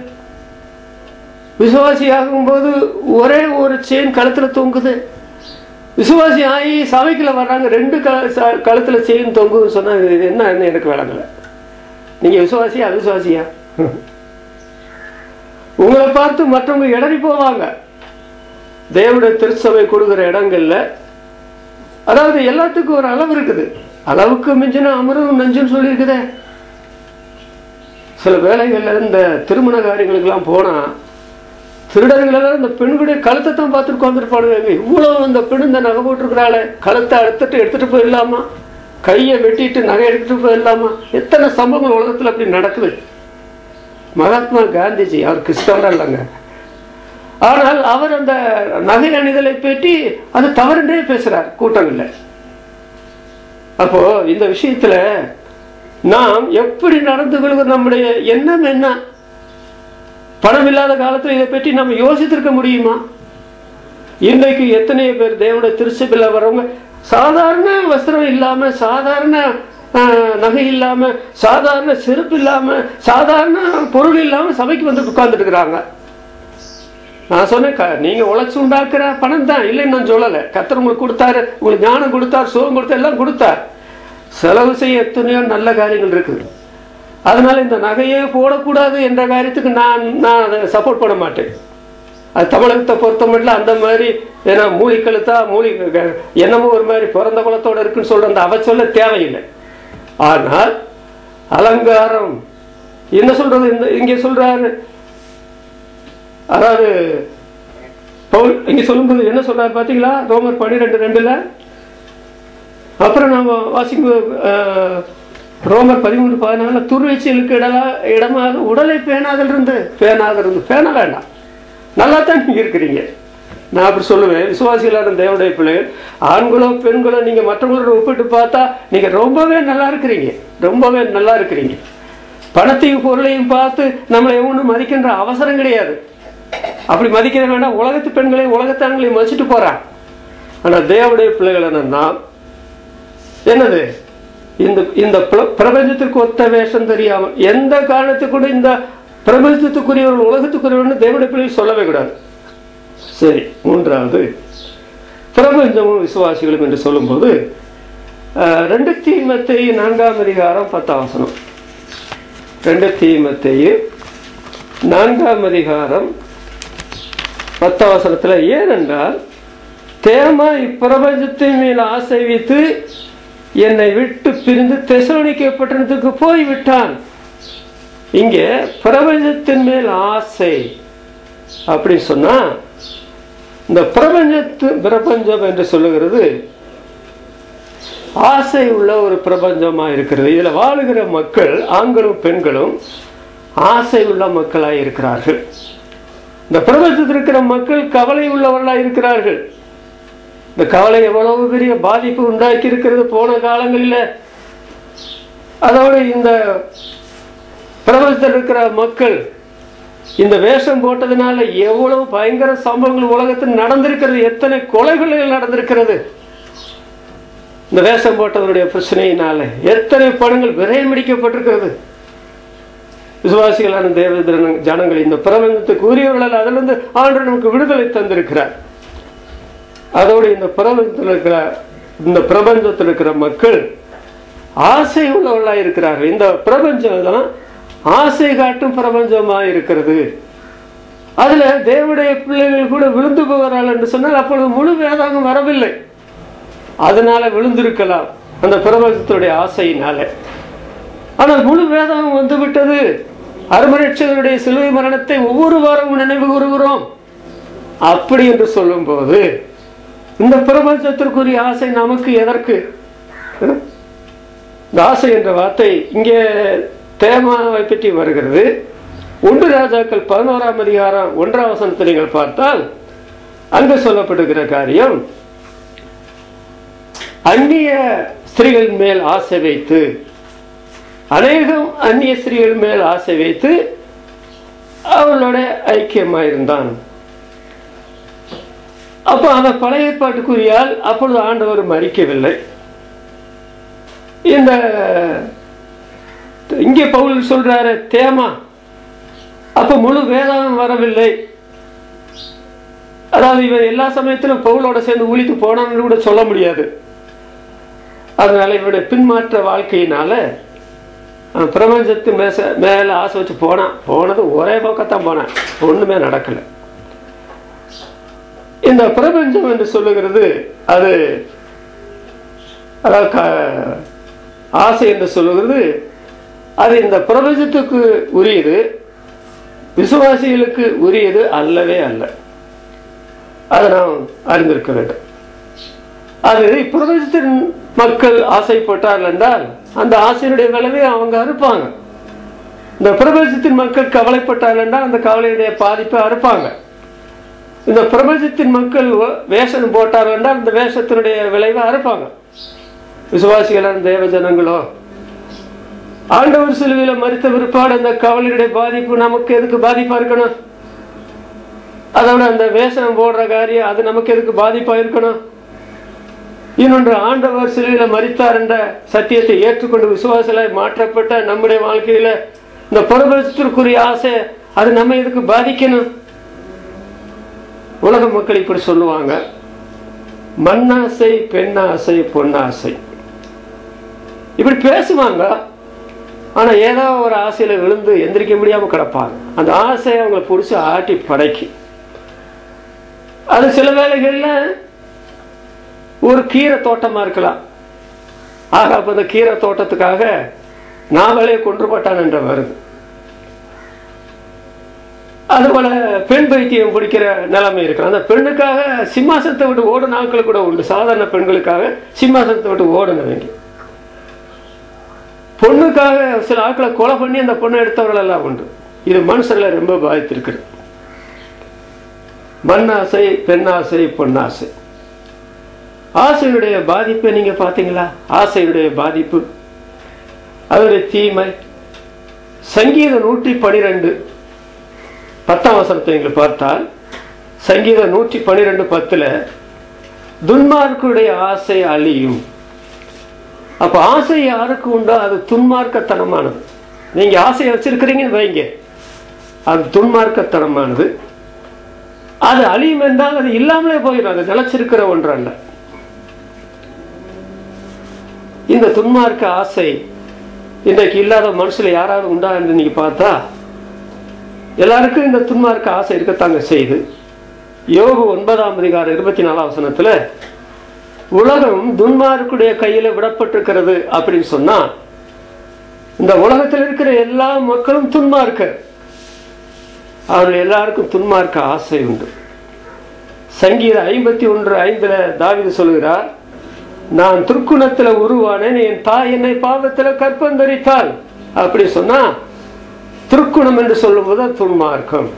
விசுவாசி ஆகும்போது ஒரே ஒரு செயின் கழுத்துல தொங்குது. விசுவாசி ஆகி சபைக்குள்ள வர்றாங்க, 2 கழுத்துல செயின் தொங்குன்னு சொன்னா இது என்ன எனக்கு விளங்கல. நீங்க விசுவாசியா அவிசுவாசியா? உங்களை பார்த்து மற்றவங்க இடறி போவாங்க. தேவனுடைய திருச்சபை கொடுக்கிற இடங்கள்ல அதாவது எல்லாத்துக்கும் ஒரு அளவு இருக்குது. அளவுக்கு மிஞ்சின அமரும் நஞ்சுன்னு சொல்லி இருக்குதே. சில வேலைகள்ல இந்த திருமண காரியங்களுக்கெல்லாம் போனா திருடர்கள் இந்த பெண்களுடைய கழுத்தை தான் பார்த்துட்டு உட்காந்துருப்பானுங்க. இவ்வளவு இந்த பெண் இந்த நகை போட்டிருக்கிறாள், கழுத்தை எடுத்துட்டு போயிடலாமா, கையை வெட்டிட்டு நகை எடுத்துட்டு போயிடலாமா? எத்தனை சம்பவங்கள் உலகத்துல அப்படி நடக்குது. மகாத்மா காந்திஜி அவர் கிறிஸ்தவரா இல்லைங்க, ஆனால் அவர் அந்த நகை அணிதலை பற்றி அது தவறுன்றே பேசுறார் கூட்டங்கள்ல. அப்போ இந்த விஷயத்துல நாம் எப்படி நடந்து கொள்கிற நம்முடைய எண்ணம் என்ன? பணம் இல்லாத காலத்துல இதை பற்றி நம்ம யோசித்திருக்க முடியுமா? இன்றைக்கு எத்தனையோ பேர் தேவனுடைய திருச்சபையில் வரவங்க சாதாரண வஸ்திரம் இல்லாம, சாதாரண நகை இல்லாம, சாதாரண செருப்பு இல்லாம, சாதாரண பொருள் இல்லாம சபைக்கு வந்து உட்கார்ந்துட்டு இருக்கிறாங்க. நான் சொன்னேன், நீங்க உழைச்சு உண்டாக்குற பணம் தான் இல்லைன்னு நான் சொல்லலை. கர்த்தர் உங்களுக்கு கொடுத்தாரு, உங்களுக்கு ஞானம் கொடுத்தார், சுகம் கொடுத்தார், எல்லாம் கொடுத்தார். செலவு செய்ய எத்தனையோ நல்ல காரியங்கள் இருக்குது. அதனால இந்த நகையே போடக்கூடாது என்ற காரியத்துக்கு நான் அதை சப்போர்ட் பண்ண மாட்டேன். அது தமிழகத்தை பொறுத்த மட்டும் அந்த மாதிரி ஏன்னா மூலிக்கழுத்தா என்னமோ ஒரு மாதிரி பிறந்த குலத்தோட இருக்குன்னு சொல்ற அந்த அவ சொல்ல தேவையில்லை. ஆனால் அலங்காரம் என்ன சொல்றது? இங்க சொல்றாரு, அதாவது பவுல் இங்க சொல்லும்போது என்ன சொல்றாரு பாத்தீங்களா? ரோமர் 12:2. அப்புறம் நம்ம வாசிக்கும் ரோமர் 13:14 துர்வீச்சலுக்கு இடமாக உடலை பேணாதல் இருந்து பேண வேண்டாம். நல்லா தான் நீங்க இருக்கிறீங்க. நான் அப்படி சொல்லுவேன், விசுவாசிகளான தேவனுடைய பிள்ளைகள் ஆண்களோ பெண்களோ நீங்க மற்றவங்களோட ஒப்பிட்டு பார்த்தா நீங்க ரொம்பவே நல்லா இருக்கிறீங்க, ரொம்பவே நல்லா இருக்கிறீங்க. பணத்தையும் பொருளையும் பார்த்து நம்மளை ஒன்றும் மதிக்கின்ற அவசரம் கிடையாது. அப்படி மதிக்கிற வேண்டாம். உலகத்து பெண்களையும் உலகத்தான்களையும் மதிச்சுட்டு போறான். ஆனா தேவனுடைய பிள்ளைகள் நாம் என்னது இந்த பிரபஞ்சத்திற்கு ஒத்த வேஷம் தெரியாமல் எந்த காரணத்துக்கு கூட இந்த பிரபஞ்சத்துக்குரியவர்கள் உலகத்துக்குரியவர்கள் தேவனுடைய பிள்ளைகள் சொல்லவே கூடாது. சரி, 3வது பிரபஞ்சமும் விசுவாசிகளும் என்று சொல்லும்போது 2 தீமோத்தேயு 4:10. 2 தீமோத்தேயு 4:10 ஏனென்றால் தேமா இப்பிரபஞ்சத்தின் மேல் ஆசை வைத்து என்னை விட்டு பிரிந்து தெசலோனிக்கே பட்டணத்துக்கு போய்விட்டான். இங்கே பிரபஞ்சத்தின் மேல் ஆசை அப்படி சொன்னா இந்த பிரபஞ்சம் என்று சொல்லுகிறது ஆசை உள்ள ஒரு பிரபஞ்சமா இருக்கிறது. இதுல வாழுகிற மக்கள் ஆண்களும் பெண்களும் ஆசை உள்ள மக்களாய் இருக்கிறார்கள். இந்த பிரபஞ்சத்தில் இருக்கிற மக்கள் கவலை உள்ளவர்களாய் இருக்கிறார்கள். இந்த கவலை எவ்வளவு பெரிய பாதிப்பு உண்டாக்கி இருக்கிறது போன காலங்களில். அதோடு இந்த பிரபஞ்சத்தில் இருக்கிற மக்கள் இந்த வேஷம் போட்டதுனால எவ்வளவு பயங்கர சம்பவங்கள் உலகத்தில் நடந்திருக்கிறது, எத்தனை கொலைகள் நடந்திருக்கிறது. இந்த வேஷம் போட்டதனுடைய பிரச்சனையினால எத்தனை பணங்கள் விரயமடிக்கப்பட்டிருக்கிறது. விசுவாசிகளான தேவ ஜனங்கள் இந்த பிரபஞ்சத்துக்கு உரியவர்களால் அதிலிருந்து ஆண்டு நமக்கு விடுதலை தந்திருக்கிறார். அதோடு இந்த பிரபஞ்சத்தில் இருக்கிற இந்த பிரபஞ்சத்தில் இருக்கிற மக்கள் ஆசை உள்ளவர்களாக இருக்கிறார்கள். இந்த பிரபஞ்சம் தான் ஆசை காட்டும் பிரபஞ்சமா இருக்கிறது. அதுல தேவனுடைய பிள்ளைகள் கூட விழுந்து போகிறார்கள் என்று சொன்னால் அப்பொழுது முழு வேதாகம் வரவில்லை. அதனால விழுந்திருக்கலாம் அந்த பிரபஞ்சத்துடைய ஆசையினால. ஆனால் முழு வேதாகம் வந்து விட்டது. அருமரட்சகருடைய சிலுவை மரணத்தை ஒவ்வொரு வாரமும் நினைவு கூறுகிறோம். அப்படி என்று சொல்லும் போது இந்த பிரபஞ்சத்திற்குரிய ஆசை நமக்கு எதற்கு? இந்த ஆசை என்ற வார்த்தை இங்கே தேமாவை பற்றி வருகிறது. 1 ராஜாக்கள் 11ஆம் அதிகாரம் 1ஆம் வசனத்தை நீங்கள் பார்த்தால் அங்கு சொல்லப்படுகிற காரியம், அந்நிய ஸ்திரீகள் மேல் ஆசை வைத்து, அநேகம் அந்நிய ஸ்திரீகள் மேல் ஆசை வைத்து அவளோட ஐக்கியமாயிருந்தான். அப்போ அந்த பழைய ஏற்பாட்டுக்குரியால் அப்பொழுது ஆண்டவர் மறிக்கவில்லை. இந்த இங்கே பவுல் சொல்றாரு தேமா, அப்ப முழு வேதாகம் வரவில்லை. அதாவது இவன் எல்லா சமயத்திலும் பவுலோட சேர்ந்து ஊழித்து போனான்னு கூட சொல்ல முடியாது. அதனால இவனுடைய பின்மாற்ற வாழ்க்கையினால பிரபஞ்சத்து மேல ஆசை வச்சு போனது ஒரே பக்கத்தான் போனான், ஒண்ணுமே நடக்கல. இந்த பிரபஞ்சம் என்று சொல்லுகிறது அது, அதாவது ஆசை என்று சொல்லுகிறது அது இந்த பிரபஞ்சத்துக்கு உரியது, விசுவாசிகளுக்கு உரியது அல்லவே அல்ல. அதை நாம் அறிந்திருக்க வேண்டும். அது பிரபஞ்சத்தின் மக்கள் ஆசைப்பட்டார்கள் என்றால் அந்த ஆசையினுடைய விளைவை அவங்க அறுப்பாங்க. இந்த பிரபஞ்சத்தின் மக்கள் கவலைப்பட்டார்கள் என்றால் அந்த கவலையுடைய பாதிப்பை அறுப்பாங்க. இந்த பிரபஞ்சத்தின் மக்கள் வேஷம் போட்டார்கள் என்றால் அந்த வேஷத்தினுடைய விளைவை அறுப்பாங்க. விசுவாசிகளான தேவ ஜனங்களோ ஆண்டவர் சிலுவையில மரித்த பிற்பாடு அந்த கவலையுடைய பாதிப்பு நமக்கு எதுக்கு பாதிப்பா இருக்கணும்? அதோட அந்த வேஷம் போடுற காரியம் அது நமக்கு எதுக்கு பாதிப்பா இருக்கணும்? இன்னொன்று, ஆண்டவர் சிலுவையில மரித்தார் என்ற சத்தியத்தை ஏற்றுக்கொண்டு விசுவாசிகளாய் மாற்றப்பட்ட நம்முடைய வாழ்க்கையில இந்த பிரபஞ்சத்திற்குரிய ஆசை அது நம்ம எதுக்கு பாதிக்கணும்? உலக மக்கள் இப்படி சொல்லுவாங்க, மண்ணாசை, பெண்ணாசை, பொன்னாசை இப்படி பேசுவாங்க. ஆனா ஏதோ ஒரு ஆசையில விழுந்து எந்திரிக்க முடியாம கிடப்பாங்க. அந்த ஆசையை அவங்களை பிடிச்சி ஆட்டி படைக்கு. அது சில வேளைகள்ல ஒரு கீரை தோட்டமா இருக்கலாம். ஆக அப்ப அந்த கீரை தோட்டத்துக்காக நாவலையை கொன்றுபட்டான் என்ற வருது. அதுபோல பெண் பைத்தியம் பிடிக்கிற நிலைமை இருக்கலாம். அந்த பெண்ணுக்காக சிம்மாசனத்தை விட்டு ஓடும் நாட்கள் கூட உண்டு. சாதாரண பெண்களுக்காக சிம்மாசனத்தை விட்டு ஓடுனவங்க. பொண்ணுக்காக சில ஆட்களை கொலை பண்ணி அந்த பொண்ணை எடுத்தவர்கள் எல்லாம் உண்டு. இது மனுஷர்ல ரொம்ப பாதித்திருக்கிறது. மண்ணாசை, பெண்ணாசை, பொன்னாசை. ஆசையுடைய பாதிப்பை நீங்க பாத்தீங்களா? ஆசையுடைய பாதிப்பு, அதோடைய தீமை. சங்கீதம் 112 10ஆம் வசனத்தை நீங்கள் பார்த்தால், சங்கீதம் 112:10 துன்மார்க்குடைய ஆசை அழியும். அப்ப ஆசை யாருக்கு உண்டோ அது துன்மார்க்கத்தனமானது. நீங்க ஆசையை வச்சிருக்கிறீங்கன்னு வைங்க, அது துன்மார்க்கத்தனமானது. அது அழியும் என்றால் அது இல்லாமலே போயிடும். அது நிலைச்சிருக்கிற ஒன்று அல்ல. இந்த துன்மார்க்க ஆசை இன்றைக்கு இல்லாத மனுஷில யாராவது உண்டா என்று நீங்க பார்த்தா எல்லாருக்கும் இந்த துன்மார்க்க ஆசை இருக்கத்தாங்க செய்து. யோபு 9ஆம் அதிகாரம் 24ஆம் வசனத்துல உலகம் துன்மார்க்குடைய கையில விடப்பட்டிருக்கிறது அப்படின்னு சொன்னா, இந்த உலகத்தில் இருக்கிற எல்லா மக்களும் துன்மார்க்க, அவர்கள் எல்லாருக்கும் துன்மார்க்க ஆசை உண்டு. சங்கீதம் 51:5 தாவீது சொல்கிறார், நான் துர்க்குணத்துல உருவானேன், என் தாய் என்னை பாவத்துல கற்பந்தரித்தாள். அப்படி சொன்னா துர்க்குணம் என்று சொல்லும் போது துன்மார்க்கம்.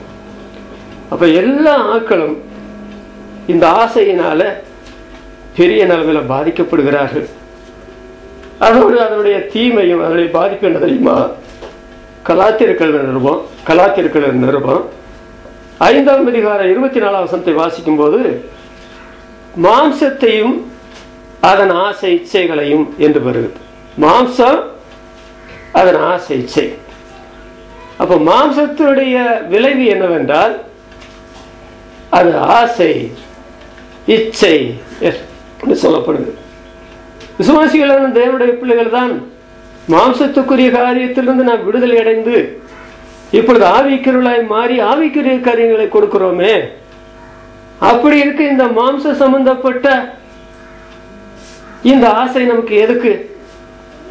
அப்ப எல்லா ஆட்களும் இந்த ஆசையினால பெரிய நிலைமையில பாதிக்கப்படுகிறார்கள். அதோடு அதனுடைய தீமையும் அதனுடைய பாதிப்பு என்ன தெரியுமா? கலாத்தியர்கள் நிருபம் 5ஆம் அதிகாரம் 24ஆம் வசனத்தை வாசிக்கும் போது, மாம்சத்தையும் அதன் ஆசை இச்சைகளையும் என்று வருகிறது. மாம்சம், அதன் ஆசை இச்சை. அப்ப மாம்சத்தினுடைய விளைவு என்னவென்றால் அது ஆசை இச்சை சொல்லப்படுது. விசுவாசிகளான தேவனுடைய பிள்ளைகள் தான் மாம்சத்துக்குரிய காரியத்திலிருந்து நாம் விடுதலை அடைந்து இப்பொழுது ஆவிக்குரியவர்களாய் மாறி ஆவிக்குரிய காரியங்களை கொடுக்கிறோமே. அப்படி இருக்க இந்த மாம்ச சம்பந்தப்பட்ட இந்த ஆசை நமக்கு எதுக்கு?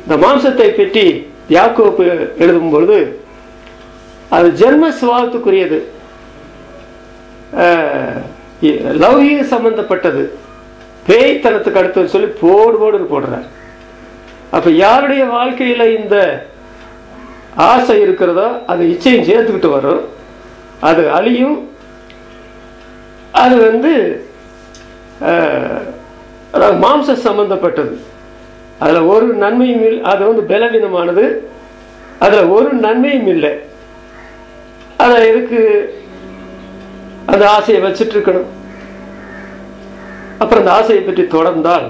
இந்த மாம்சத்தை பற்றி யாக்கோபு எழுதும் பொழுது அது ஜென்ம சுபாவத்துக்குரியது, லௌகீக சம்பந்தப்பட்டது, பேய்த்தனத்துக்கு அடுத்து சொல்லி போடு போடுறார். அப்ப யாருடைய வாழ்க்கையில இந்த ஆசை இருக்கிறதோ அது இச்சையும் சேர்த்துக்கிட்டு வரும், அது அழியும். அது மாம்ச சம்பந்தப்பட்டது. அதுல ஒரு நன்மையும் இல்லை, அது பலவீனமானது, அதுல ஒரு நன்மையும் இல்லை. அத எதுக்கு அந்த ஆசையை வச்சிட்டு இருக்கணும்? அப்புறம் அந்த ஆசையை பற்றி தொடர்ந்தால்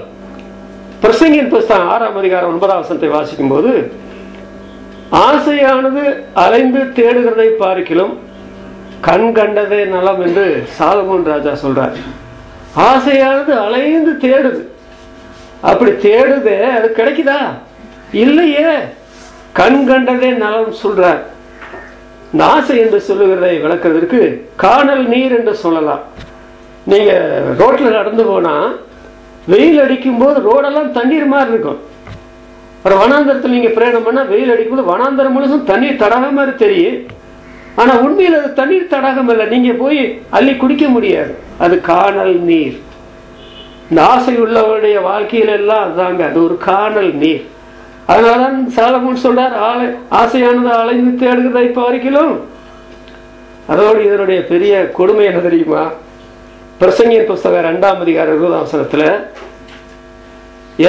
பிரசங்கியின் புஸ்தகம் 6ஆம் அதிகாரம் 9ஆம் வசனத்தை வாசிக்கும் போது, ஆசையானது அலைந்து தேடுகிறதை பார்க்கிலும் கண் கண்டதே நலம் என்று சாலமோன் ராஜா சொல்றார். ஆசையானது அலைந்து தேடுது. அப்படி தேடுதே, அது கிடைக்குதா? இல்லையே. கண் கண்டதே நலம் சொல்றார். இந்த ஆசை என்று சொல்லுகிறதை விளக்குறதற்கு காணல் நீர் என்று சொல்லலாம். நீங்க ரோட்ல நடந்து போனா வெயில் அடிக்கும் போது ரோடெல்லாம் தண்ணீர் மாதிரி இருக்கும். ஒரு வனாந்தரத்தில் நீங்க பிரயாணம் பண்ணா வெயில் அடிக்கும்போது வனாந்தரம் முழுசும் தண்ணீர் தடாகம் மாதிரி தெரியும். ஆனா உண்மையில் அது தண்ணீர் தடாகம் இல்லை, நீங்க போய் அள்ளி குடிக்க முடியாது. அது காணல் நீர். இந்த ஆசை உள்ளவருடைய வாழ்க்கையில எல்லாம் அதாங்க, அது ஒரு காணல் நீர். அதனாலதான் சாலமோன் சொல்றார், ஆசையானது அலைந்து தேடுகிறதை பார்க்கிலும். அதோடு இதனுடைய பெரிய கொடுமை என்ன தெரியுமா? பிரசங்கியின் புஸ்தகம் 2ஆம் அதிகாரம் 20ஆம் வசனத்துல,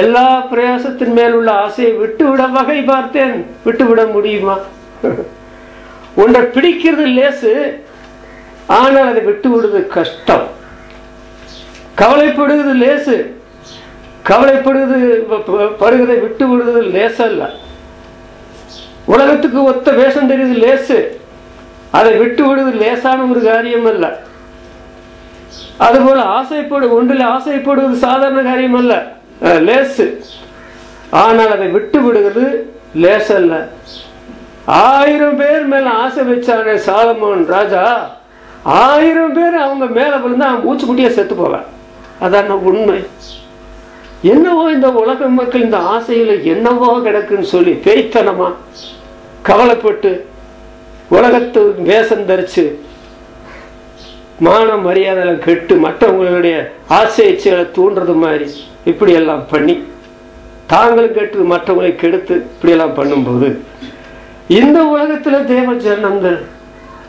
எல்லா பிரயாசத்தின் மேல் உள்ள ஆசையை விட்டுவிட வகை பார்த்தேன். விட்டுவிட முடியுமா? ஒன்றை பிடிக்கிறது லேசு, ஆனால் அதை விட்டு விடுவது கஷ்டம். கவலைப்படுவது லேசு, படுகிறதை விட்டு விடுவது லேசல்ல. உலகத்துக்கு ஒத்த வேஷம் தெரியுது லேசு, அதை விட்டு விடுவது லேசான ஒரு காரியம் அல்ல. அதுபோல ஒன்றில் ஆசைப்படுவது சாதாரண காரியம் அல்ல, லேசு. ஆனால் அதை விட்டு விடுவது லேசல்ல. 1000 பேர் மேல ஆசை வச்சானே சாலமோன் ராஜா, 1000 பேர் அவங்க மேல விழுந்தா மூச்சு முட்டியா செத்து போவேன். அதான உண்மை. என்னவோ இந்த உலக மக்கள் இந்த ஆசையில என்னவோ கிடக்குன்னு சொல்லி பேய்த்தனமா கவலைப்பட்டு உலகத்து வேஷம் தரிச்சு மான மரியாதை கெட்டு மற்றவங்களுடைய ஆசை இச்சைகளை தூண்டுறது மாதிரி இப்படி எல்லாம் பண்ணி தாங்களும் கெட்டு மற்றவங்களை கெடுத்து இப்படி எல்லாம் பண்ணும்போது இந்த உலகத்துல தேவ ஜனங்கள்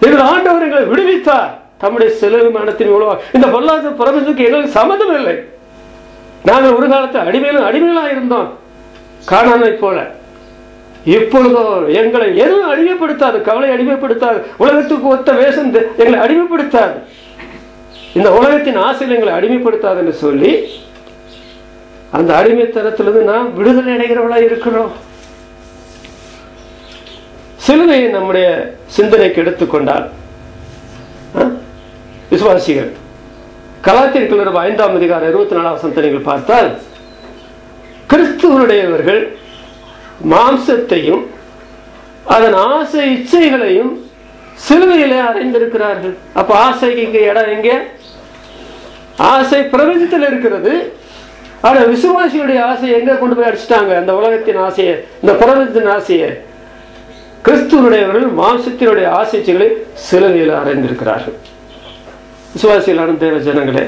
எங்கள் ஆண்டவர் எங்களை விடுவித்தார் தம்முடைய செலவு மனத்தின் மூலமாக. இந்த பொல்லாத பிரபஞ்சத்துக்கு எங்களுக்கு சம்மதம் இல்லை. நாங்கள் ஒரு காலத்தில் அடிமைகளா இருந்தோம் காணாமை போல. இப்பொழுதோ எங்களை எதுவும் அடிமைப்படுத்தாது, கவலை அடிமைப்படுத்தாது, உலகத்துக்கு ஒத்த வேஷம் எங்களை அடிமைப்படுத்தாது, இந்த உலகத்தின் ஆசையில் எங்களை அடிமைப்படுத்தாது என்று சொல்லி அந்த அடிமைத்தனத்திலிருந்து நாம் விடுதலை அடைகிறவளா இருக்கிறோம். சிலுவையை நம்முடைய சிந்தனைக்கு எடுத்துக்கொண்டால் விசுவாசிகள் கலாத்தியர் 5ஆம் அதிகாரம் 24ஆம் வசனத்தை நீங்கள் பார்த்தால், கிறிஸ்துவனுடையவர்கள் மாம்சத்தையும் அதன் ஆசை இச்சைகளையும் சிலுவையிலே அடைந்திருக்கிறார்கள். அப்ப ஆசைக்கு இங்க இடம் எங்க? ஆசை பிரபஞ்சத்தில் இருக்கிறது. ஆனா விசுவாசியுடைய ஆசை எங்க கொண்டு போய் அடிச்சுட்டாங்க? அந்த உலகத்தின் ஆசையை, இந்த பிரபஞ்சத்தின் ஆசையை. கிறிஸ்துவனுடையவர்கள் மாம்சத்தினுடைய ஆசைகளை சிலுவையில் அடைந்திருக்கிறார்கள். விசுவாசிகளான தேவ ஜனங்களே,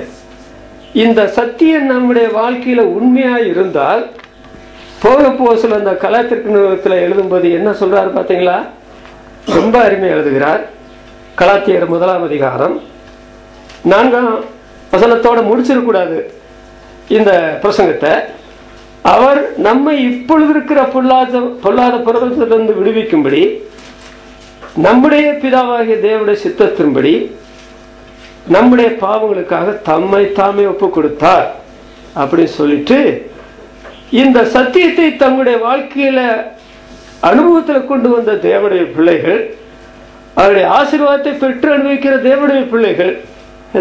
இந்த சத்தியம் நம்முடைய வாழ்க்கையில உண்மையா இருந்தால் பவுல் அந்த கலாத்தியர் எழுதும்போது என்ன சொல்றாரு பாத்தீங்களா? ரொம்ப அருமையா எழுதுகிறார். கலாத்தியர் 1ஆம் அதிகாரம் 4ஆம் வசனத்தோட முடிச்சிடக்கூடாது இந்த பிரசங்கத்தை. அவர் நம்மை இப்பொழுது இருக்கிற பொல்லாத பிரபஞ்சத்திலிருந்து விடுவிக்கும்படி நம்முடைய பிதாவாகிய தேவனுடைய சித்தத்தின்படி நம்முடைய பாவங்களுக்காக தம்மை தாமே ஒப்பு கொடுத்தார் அப்படின்னு சொல்லிட்டு இந்த சத்தியத்தை தங்களுடைய வாழ்க்கையில அனுபவத்தில் கொண்டு வந்த தேவனுடைய பிள்ளைகள், அவருடைய ஆசீர்வாதத்தை பெற்று அனுபவிக்கிற தேவனுடைய பிள்ளைகள்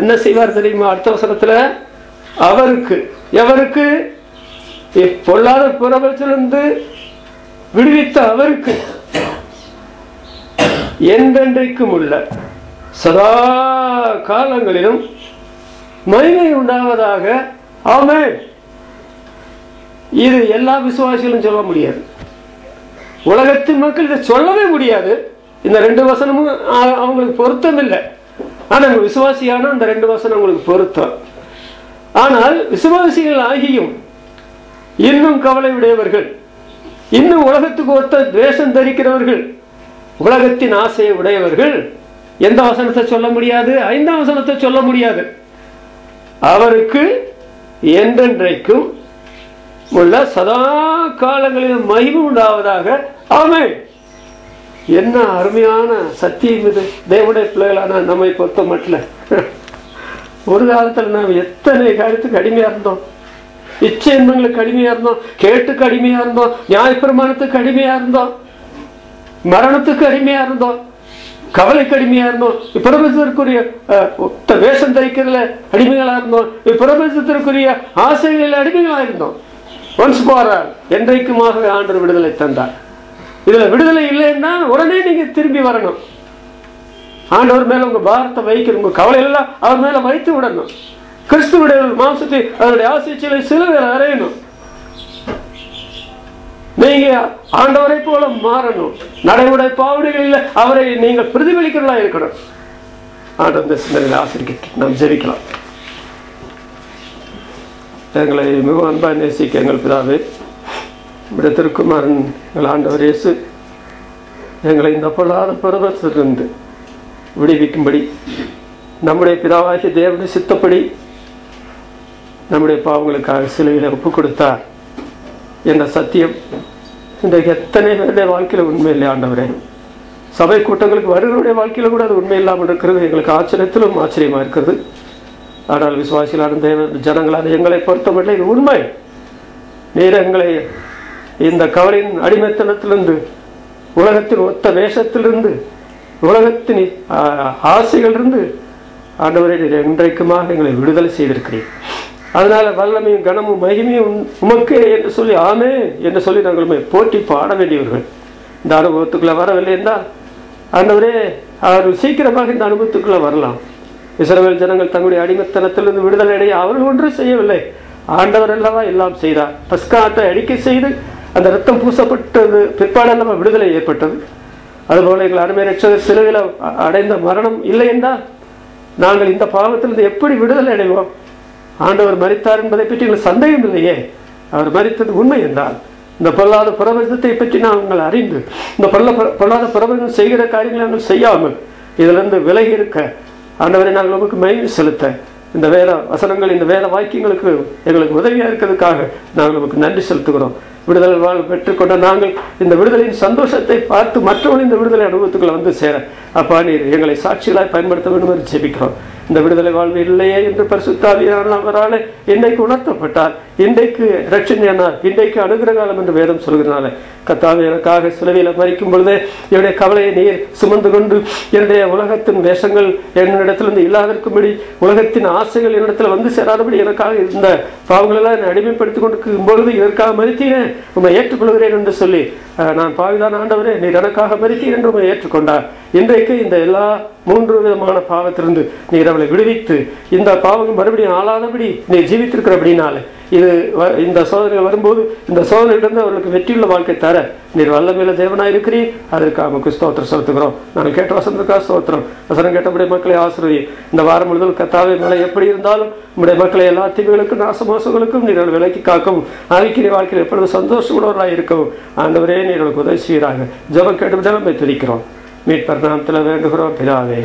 என்ன செய்வார் தெரியுமா? அடுத்த வசனத்துல, அவருக்கு, எவருக்கு? இப்பொல்லாத பிரபலத்திலிருந்து விடுவித்த அவருக்கு என்றென்றைக்கும் உள்ள சதா காலங்களிலும் மகிமை உண்டாவதாக. ஆமென். இது எல்லா விசுவாசிகளும் சொல்ல முடியாது. உலகத்தின் மக்கள் இதை சொல்லவே முடியாது. இந்த 2 வசனமும் அவங்களுக்கு பொருத்தம் இல்லை. ஆனா விசுவாசியான அந்த 2 வசனம் உங்களுக்கு பொருத்தம். ஆனால் விசுவாசிகள் ஆகியும் இன்னும் கவலை உடையவர்கள், இன்னும் உலகத்துக்கு ஒத்த துவேஷம் தரிக்கிறவர்கள், உலகத்தின் ஆசையை உடையவர்கள் எந்த வசனத்தை சொல்ல முடியாது? 5ஆம் வசனத்தை சொல்ல முடியாது. அவருக்கு என்றென்றைக்கும் உள்ள சதா காலங்களிலும் மகிமை உண்டாவதாக. ஆமென். என்ன அருமையான சத்தியம் இது! தேவனுடைய பிள்ளைகளான நம்மை பொறுத்த மட்டும் ஒரு காலத்துல நாம் எத்தனை காரியத்துக்கு அடிமையா இருந்தோம். இச்சை இன்பங்களுக்கு அடிமையா இருந்தோம், கேட்டுக்கு அடிமையா இருந்தோம், நியாயப்பிரமாணத்துக்கு அடிமையா இருந்தோம், மரணத்துக்கு அடிமையா இருந்தோம், கவலைக்கு அடிமையா இருந்தோம், பிரபஞ்சத்திற்குரிய வேஷம் தரிக்கிறதுல அடிமைகளா இருந்தோம், பிரபஞ்சத்திற்குரிய ஆசைகளில் அடிமைகளா இருந்தோம். ஒன்ஸ் ஃபார் ஆல் என்றைக்குமாக ஆண்டவர் விடுதலை தந்தார். இதுல விடுதலை இல்லைன்னா உடனே நீங்க திரும்பி வரணும். ஆண்டவர் மேல உங்க பாரத்தை வைக்கணும், உங்க கவலை எல்லாம் அவர் மேல வைத்து விடணும். கிறிஸ்துவுடைய மாம்சத்தை அவருடைய ஆசைச்சலை சிலுவையில் அறையணும். நீங்க ஆண்டவரை போல மாறணும். நடைமுறை பாவனைகளில் அவரை நீங்கள் பிரதிபலிக்கிறதா இருக்கணும். ஆண்டவர் இந்த சிந்தனையில் ஆசிரிக்க நாம் ஜெபிக்கலாம். எங்களை மிக அன்பாக நேசிக்க எங்கள் பிதாவே, நம்முடைய திருக்குமாரன் எங்கள் ஆண்டவர் இயேசு எங்களை இந்த பொல்லாத பருவத்திலிருந்து விடுவிக்கும்படி நம்முடைய பிதாவாகிய தேவனுடைய சித்தப்படி நம்முடைய பாவங்களுக்காக சிலுவையில் ஒப்புக் கொடுத்தார் என்ற சத்தியம் இன்றைக்கு எத்தனை பேருடைய வாழ்க்கையில் உண்மை இல்லை ஆண்டவரே. சபை கூட்டங்களுக்கு வருகிறவருடைய வாழ்க்கையில கூட அது உண்மை இல்லாமல் இருக்கிறது. எங்களுக்கு ஆச்சரியத்திலும் ஆச்சரியமா இருக்கிறது. ஆனால் விசுவாசிகளான தேவ ஜனங்களான எங்களை பொறுத்தமட்டில் இது உண்மை. நீர் எங்களை இந்த கவலையின் அடிமைத்தனத்திலிருந்து, உலகத்தின் ஒத்த வேஷத்திலிருந்து, உலகத்தின் ஆசைகளிலிருந்து ஆண்டவரை நீர் என்றைக்குமாக எங்களை விடுதலை செய்திருக்கிறீர். அதனால வல்லமையும் கனமும் மகிமையும் உமக்கே என்று சொல்லி ஆமே என்று சொல்லி நாங்கள் போற்றி பாட வேண்டியவர்கள். இந்த அனுபவத்துக்குள்ள வரவில்லை என்றால் ஆண்டவரே அவர்கள் சீக்கிரமாக இந்த அனுபவத்துக்குள்ள வரலாம். இஸ்ரவேல் ஜனங்கள் தங்களுடைய அடிமைத்தனத்திலிருந்து விடுதலை அடைய அவர்கள் ஒன்றும் செய்யவில்லை. ஆண்டவர் அல்லவா எல்லாம் செய்தார். பஸ்காத்தை அடிக்கை செய்து அந்த ரத்தம் பூசப்பட்டது பிற்பாடு அல்லவா விடுதலை ஏற்பட்டது. அதுபோல எங்கள் அருமை ரட்சகர் சிலுவையில் அடைந்த மரணம் இல்லை என்றால் நாங்கள் இந்த பாவத்திலிருந்து எப்படி விடுதலை அடைவோம்? ஆண்டவர் மரித்தார் என்பதை பற்றி எங்களுக்கு சந்தேகம் இல்லையே. அவர் மரித்தது உண்மை என்றால் இந்த பொல்லாத பிரபஞ்சத்தை பற்றி நாங்கள் அறிந்து இந்த பொல்லாத பிரபஞ்சம் செய்கிற காரியங்களை நாங்கள் செய்யாமல் இதிலிருந்து விலகி இருக்க ஆண்டவரை நாங்கள் உங்களுக்கு மகிமை செலுத்த இந்த வேத வசனங்கள், இந்த வேத வாக்கியங்களுக்கு எங்களுக்கு உதவியா இருக்கிறதுக்காக நாங்கள் உங்களுக்கு நன்றி செலுத்துகிறோம். விடுதலை வாழ்வு பெற்றுக்கொண்ட நாங்கள் இந்த விடுதலையின் சந்தோஷத்தை பார்த்து மற்றவர்கள் இந்த விடுதலை அனுபவத்துக்குள்ள வந்து சேர அப்பா நீர் எங்களை சாட்சிகளாய் பயன்படுத்த வேண்டும் என்று ஜெபிக்கிறோம். இந்த விடுதலை வாழ்வு இல்லையே என்று பரிசுத்த ஆவியானவராலே இன்றைக்கு உணர்த்தப்பட்டார். இன்றைக்கு ரட்சணியானார், இன்றைக்கு அனுகிரகாலம் என்று வேதம் சொல்கிறனால கர்த்தாவே எனக்காக சிலுவையில மரிக்கும் பொழுதே என்னுடைய கவலையை நீர் சுமந்து கொண்டு என்னுடைய உலகத்தின் வேஷங்கள் என்னிடத்திலிருந்து இல்லாதிருக்கும்படி, உலகத்தின் ஆசைகள் என்னிடத்துல வந்து சேராதபடி எனக்காக இந்த பாவங்கள் எல்லாம் என்னை அடிமைப்படுத்திக் கொண்டிருக்கும் பொழுது இதற்காக மரித்தீரேன், உண்மை ஏற்றுக்கொள்கிறேன் என்று சொல்லி நான் பாவிதான் ஆண்டவரே நீர் எனக்காக மரித்தீர் என்று உண்மை ஏற்றுக்கொண்டார். இன்றைக்கு இந்த எல்லா 3 விதமான பாவத்திலிருந்து நீர் அவளை விடுவித்து இந்த பாவங்கள் மறுபடியும் ஆளாதபடி நீர் ஜீவித்திருக்கிறபடினால இந்த சோதனைகள் வரும்போது இந்த சோதனையிலிருந்து அவர்களுக்கு வெற்றியுள்ள வாழ்க்கை தர நீர் வல்லமையில தேவனாய் இருக்கிறீர். அதற்கு நமக்கு ஸ்தோத்திரம் செலுத்துகிறோம். நாங்கள் கேட்ட வசனத்துக்காக ஸ்தோத்திரம். வசனம் கேட்டபடிய மக்களை ஆசிரியி இந்த வாரம் முழுவதும் கர்த்தாவே மழை எப்படி இருந்தாலும் நம்முடைய மக்களை எல்லா தீமைகளுக்கும் நாசமோசங்களுக்கும் நீர்கள் விலக்கி காக்கவும் ஆவிக்கிற வாழ்க்கையில் எப்பொழுது சந்தோஷமுள்ளவராக இருக்கவும் ஆண்டவரே நீர்களுக்கு உதவி செய்கிறாங்க. ஜெபம் கேட்டு நம்ம துதிக்கிறோம். மீட்பர் நாமத்தில் வேண்டுகிறோம் பிதாவே,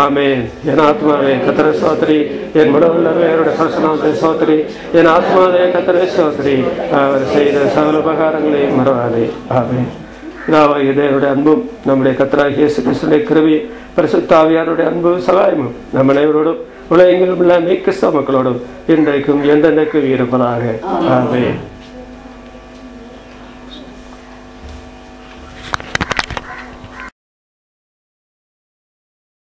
ஆமென். என் ஆத்மாவே கர்த்தரை ஸ்தோத்திரி, என் மனதுள்ளவே அவருடைய பரிசுநாமத்தை ஸ்தோத்திரி, என் ஆத்மாவே கர்த்தரை ஸ்தோத்திரி, அவர் செய்த சகல உபகாரங்களை மறவாதே. ஆமென். பிதாவாகிய தேவனுடைய அன்பும் நம்முடைய கர்த்தராகிய இயேசு கிறிஸ்துவின் கிருபையும் பரிசுத்த ஆவியானவருடைய அன்பு சகாயமும் நம் அனைவரோடும் உலகெங்கிலும் உள்ள கிறிஸ்தவ மக்களோடும் இன்றைக்கும் என்றென்றைக்கும் இருப்பதாக. ஆமென்.